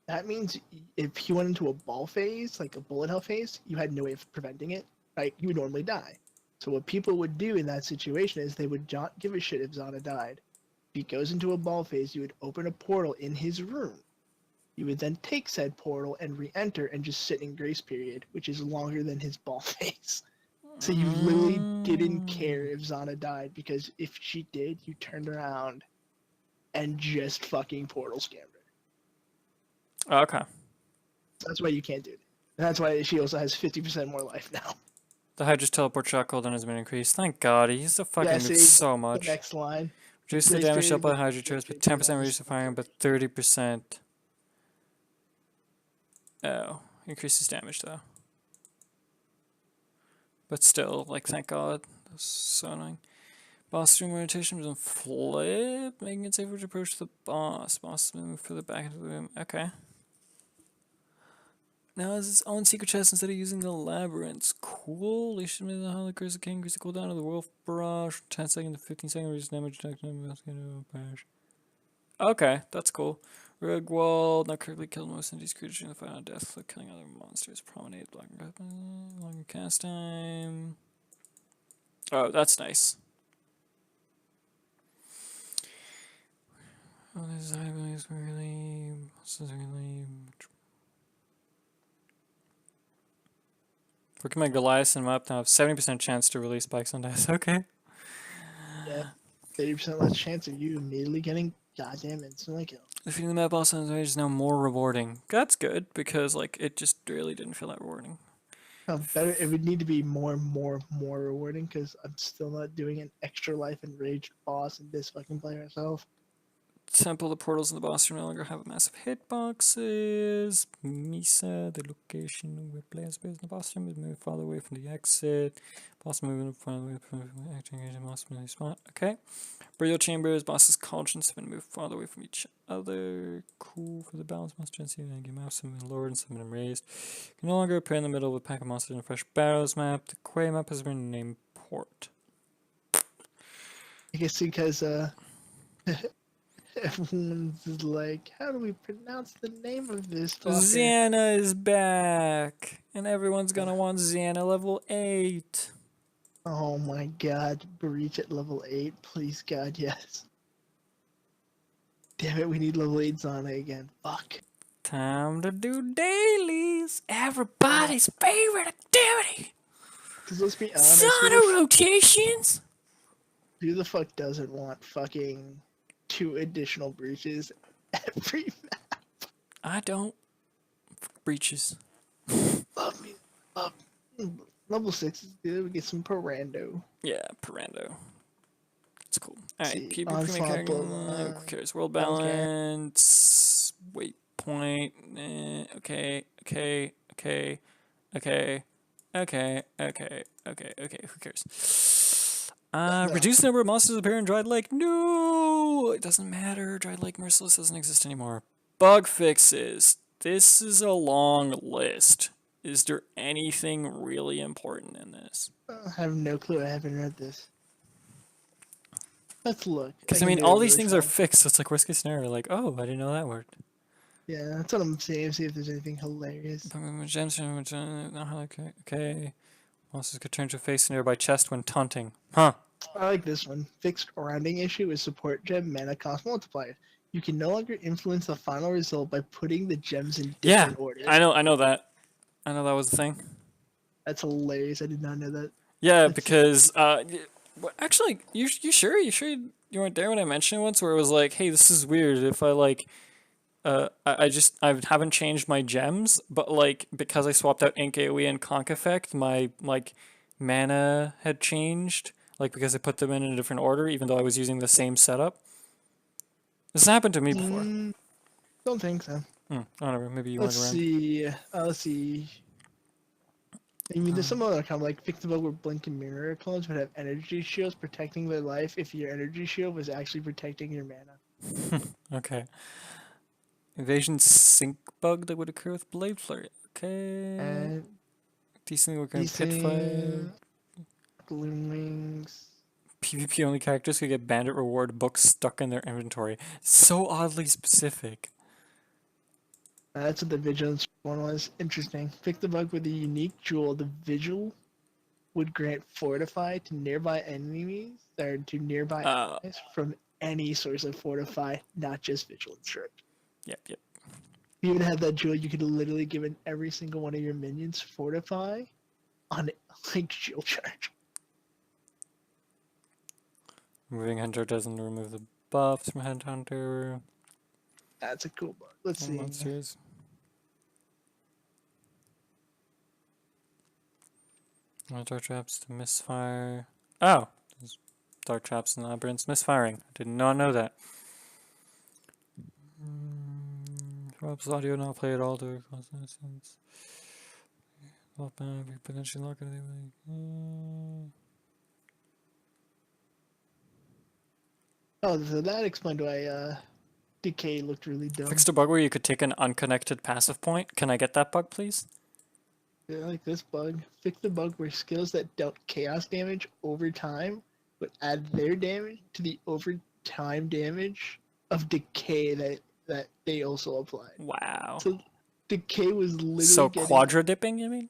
That means if he went into a ball phase, like a bullet hell phase, you had no way of preventing it. Right? You would normally die. So what people would do in that situation is they would not give a shit if Zana died. If he goes into a ball phase, you would open a portal in his room. You would then take said portal and re-enter and just sit in grace period, which is longer than his ball phase. So you literally didn't care if Zana died, because if she did, you turned around and just fucking portal scammed her. Okay. That's why you can't do it. And that's why she also has 50% more life now. The Hydra's teleport shot cooldown has been increased. Thank God, he used to fucking move so much. The next line. Reduce the damage dealt by Hydra turrets, but 10% reduce the firing, but 30%. Oh, increases damage though. But still, like, thank God. That's so annoying. Boss room rotation was on flip, making it safer to approach the boss. Boss move further back into the room. Okay. Now has its own secret chest instead of using the labyrinths. Cool. They should make the Holy Curse of King increase the cooldown of the Wolf Barrage. 10 seconds to 15 seconds, reduce damage. Okay, that's cool. Rugwald, not correctly killed most of these creatures in the final death, so killing other monsters. Promenade, longer cast time. Oh, that's nice. Oh, this is really. Working my Goliath and up now, have 70% chance to release spikes on dice. Okay. Yeah, 30% less chance of you immediately getting goddamn instantly killed. Defeating the map boss on his rage is now more rewarding. That's good, because like it just really didn't feel that rewarding. Better. It would need to be more rewarding, because I'm still not doing an extra life and rage boss and this fucking play myself. Temple, the portals in the boss room no longer have massive hitboxes. Misa, the location where players base in the boss room is moved farther away from the exit. Boss moving farther away from the acting boss moving spot. Okay. Burial chambers, boss's cauldrons have been moved farther away from each other. Cool for the balance monster and see if game map, some have been lowered and some have been raised. You can no longer appear in the middle of a pack of monsters in a fresh barrows map. The Quay map has been named Port. I guess because everyone's like, how do we pronounce the name of this fucker? Xana is back, and everyone's gonna want Xana level 8. Oh my god, breach at level 8, please god, yes. Damn it, we need level 8 Zana again. Fuck. Time to do dailies. Everybody's favorite activity. Because let's be honest, Zana rotations. who the fuck doesn't want fucking 2 additional breaches every map? I don't. Breaches. Love me. Love. Level 6 is good. We get some Parando. Yeah, Parando. It's cool. Alright, people Ensemble. who cares? World Don't care. balance. Waypoint. Okay. Who cares? No. Reduce the number of monsters that appear in Dried Lake. No! It doesn't matter. Dried Lake Merciless doesn't exist anymore. Bug fixes. This is a long list. Is there anything really important in this? I have no clue. I haven't read this. Let's look. Because, I can mean, do all it these really things are fast. fixed, so it's like worst case scenario. Like, oh, I didn't know that worked. Yeah, that's what I'm saying. See if there's anything hilarious. Gems, okay. Monsters could turn to face a nearby chest when taunting. Huh. I like this one. Fixed rounding issue is support gem mana cost multiplier. You can no longer influence the final result by putting the gems in Yeah, different orders. I know that. I know that was the thing. That's hilarious. I did not know that. Yeah, because actually, you sure you weren't there when I mentioned it once, where it was like, hey, this is weird. If I like, I haven't changed my gems, but like because I swapped out Ink AoE and Conk Effect, my like mana had changed. Like because I put them in a different order, even though I was using the same setup. This happened to me before. Don't think so. I don't know. Maybe you Let's weren't around. see. Let's see. I mean, there's some other kind of like fix the bug where blink and mirror clones would have energy shields protecting their life if your energy shield was actually protecting your mana. Okay. Evasion sync bug that would occur with Blade Flurry. Okay. And Decently working pit fight. decent gloom wings. PvP only characters could get bandit reward books stuck in their inventory. So oddly specific. That's what the vigilance one was. Interesting. Pick the bug with a unique jewel. The vigil would grant fortify to nearby enemies or to nearby allies from any source of fortify, not just vigilance strike. Yep. If you even had that jewel, you could literally give every single one of your minions fortify on like shield charge. Moving Hunter doesn't remove the buffs from Headhunter. That's a cool bug. Let's see. Monsters. Dark traps to misfire. Oh! There's dark traps and labyrinths misfiring. I did not know that. Drops audio not play at all to cause innocence. Potentially not gonna Oh, so that explained why Decay looked really dumb. Fixed a bug where you could take an unconnected passive point. Can I get that bug, please? Yeah, like this bug. Fix the bug where skills that dealt chaos damage over time would add their damage to the overtime damage of decay that they also applied. Wow. So decay was literally So getting, quadra dipping, you mean?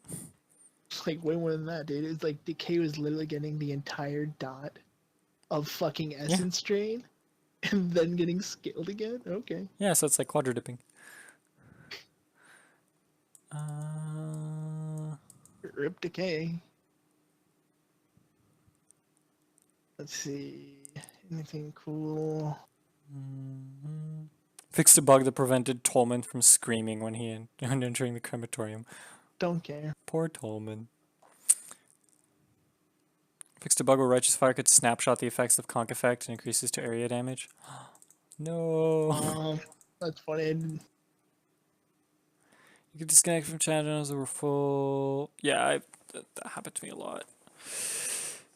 like way more than that, dude. It's like decay was literally getting the entire dot of fucking essence drain and then getting scaled again. Okay. Yeah, so it's like quadra dipping. Rip decay. Let's see. Anything cool? Fixed a bug that prevented Tolman from screaming when entering the crematorium. Don't care. Poor Tolman. Fixed a bug where Righteous Fire could snapshot the effects of Conk Effect and increases to area damage. No. That's funny. You could disconnect from channels that were full. Yeah, that happened to me a lot.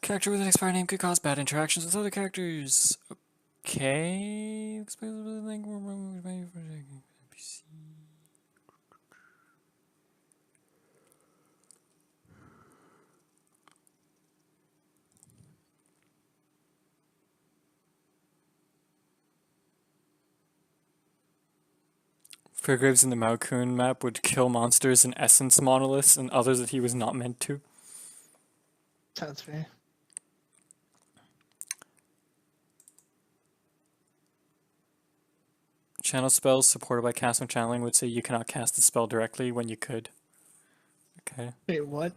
Character with an expired name could cause bad interactions with other characters. Okay. Fairgraves in the Maokun map would kill monsters in essence monoliths and others that he was not meant to. Sounds fair. Channel spells supported by cast when channeling would say you cannot cast the spell directly when you could. Okay. Wait, what?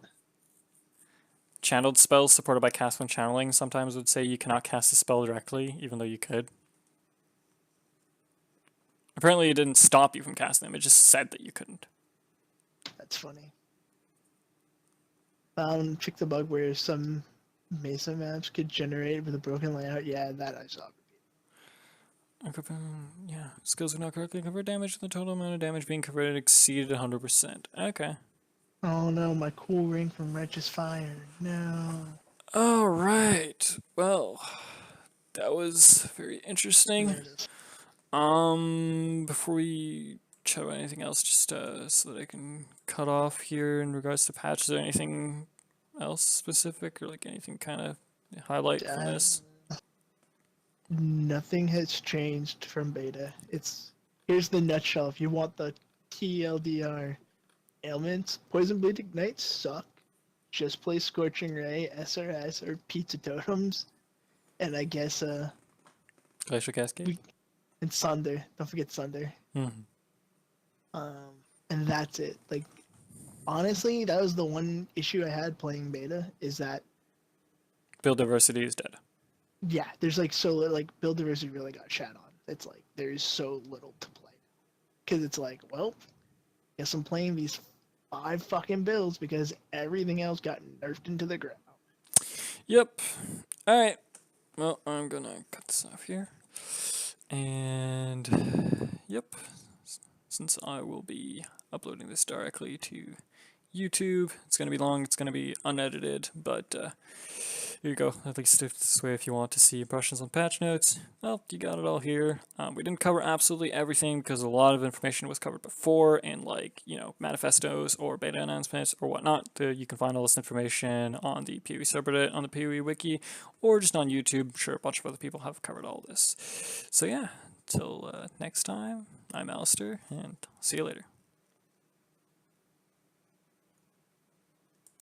Channeled spells supported by cast when channeling sometimes would say you cannot cast the spell directly, even though you could. Apparently it didn't stop you from casting them, it just said that you couldn't. That's funny. Check the bug where some Mesa maps could generate with a broken layout. Yeah, that I saw. Yeah, skills were not correctly convert damage. The total amount of damage being converted exceeded 100%. Okay. Oh no, my cool ring from Righteous Fire. No. All right. Well, that was very interesting. There it is. Before we chat about anything else, just so that I can cut off here in regards to patches, or anything else specific, or like anything kind of highlight from this? Nothing has changed from beta. Here's the nutshell. If you want the TLDR ailments, Poison Blade Ignites suck. Just play Scorching Ray, SRS, or Pizza Totems, and I guess Glacier Cascade? and Sunder. Don't forget Sunder. And that's it. Like, honestly, that was the one issue I had playing beta, is that Build diversity is dead. yeah, there's like so little, like build diversity really got shat on. It's like there's so little to play because it's like, well, guess I'm playing these 5 fucking builds because everything else got nerfed into the ground. Yep. All right. Well, I'm gonna cut this off here, and yep. Since I will be uploading this directly to YouTube, it's gonna be long. It's gonna be unedited, but here you go. At least this way, if you want to see impressions on patch notes, well, you got it all here. We didn't cover absolutely everything because a lot of information was covered before in, like, you know, manifestos or beta announcements or whatnot. You can find all this information on the PoE subreddit, on the PoE wiki, or just on YouTube. I'm sure a bunch of other people have covered all this. So yeah, till next time, I'm Alastiir, and see you later.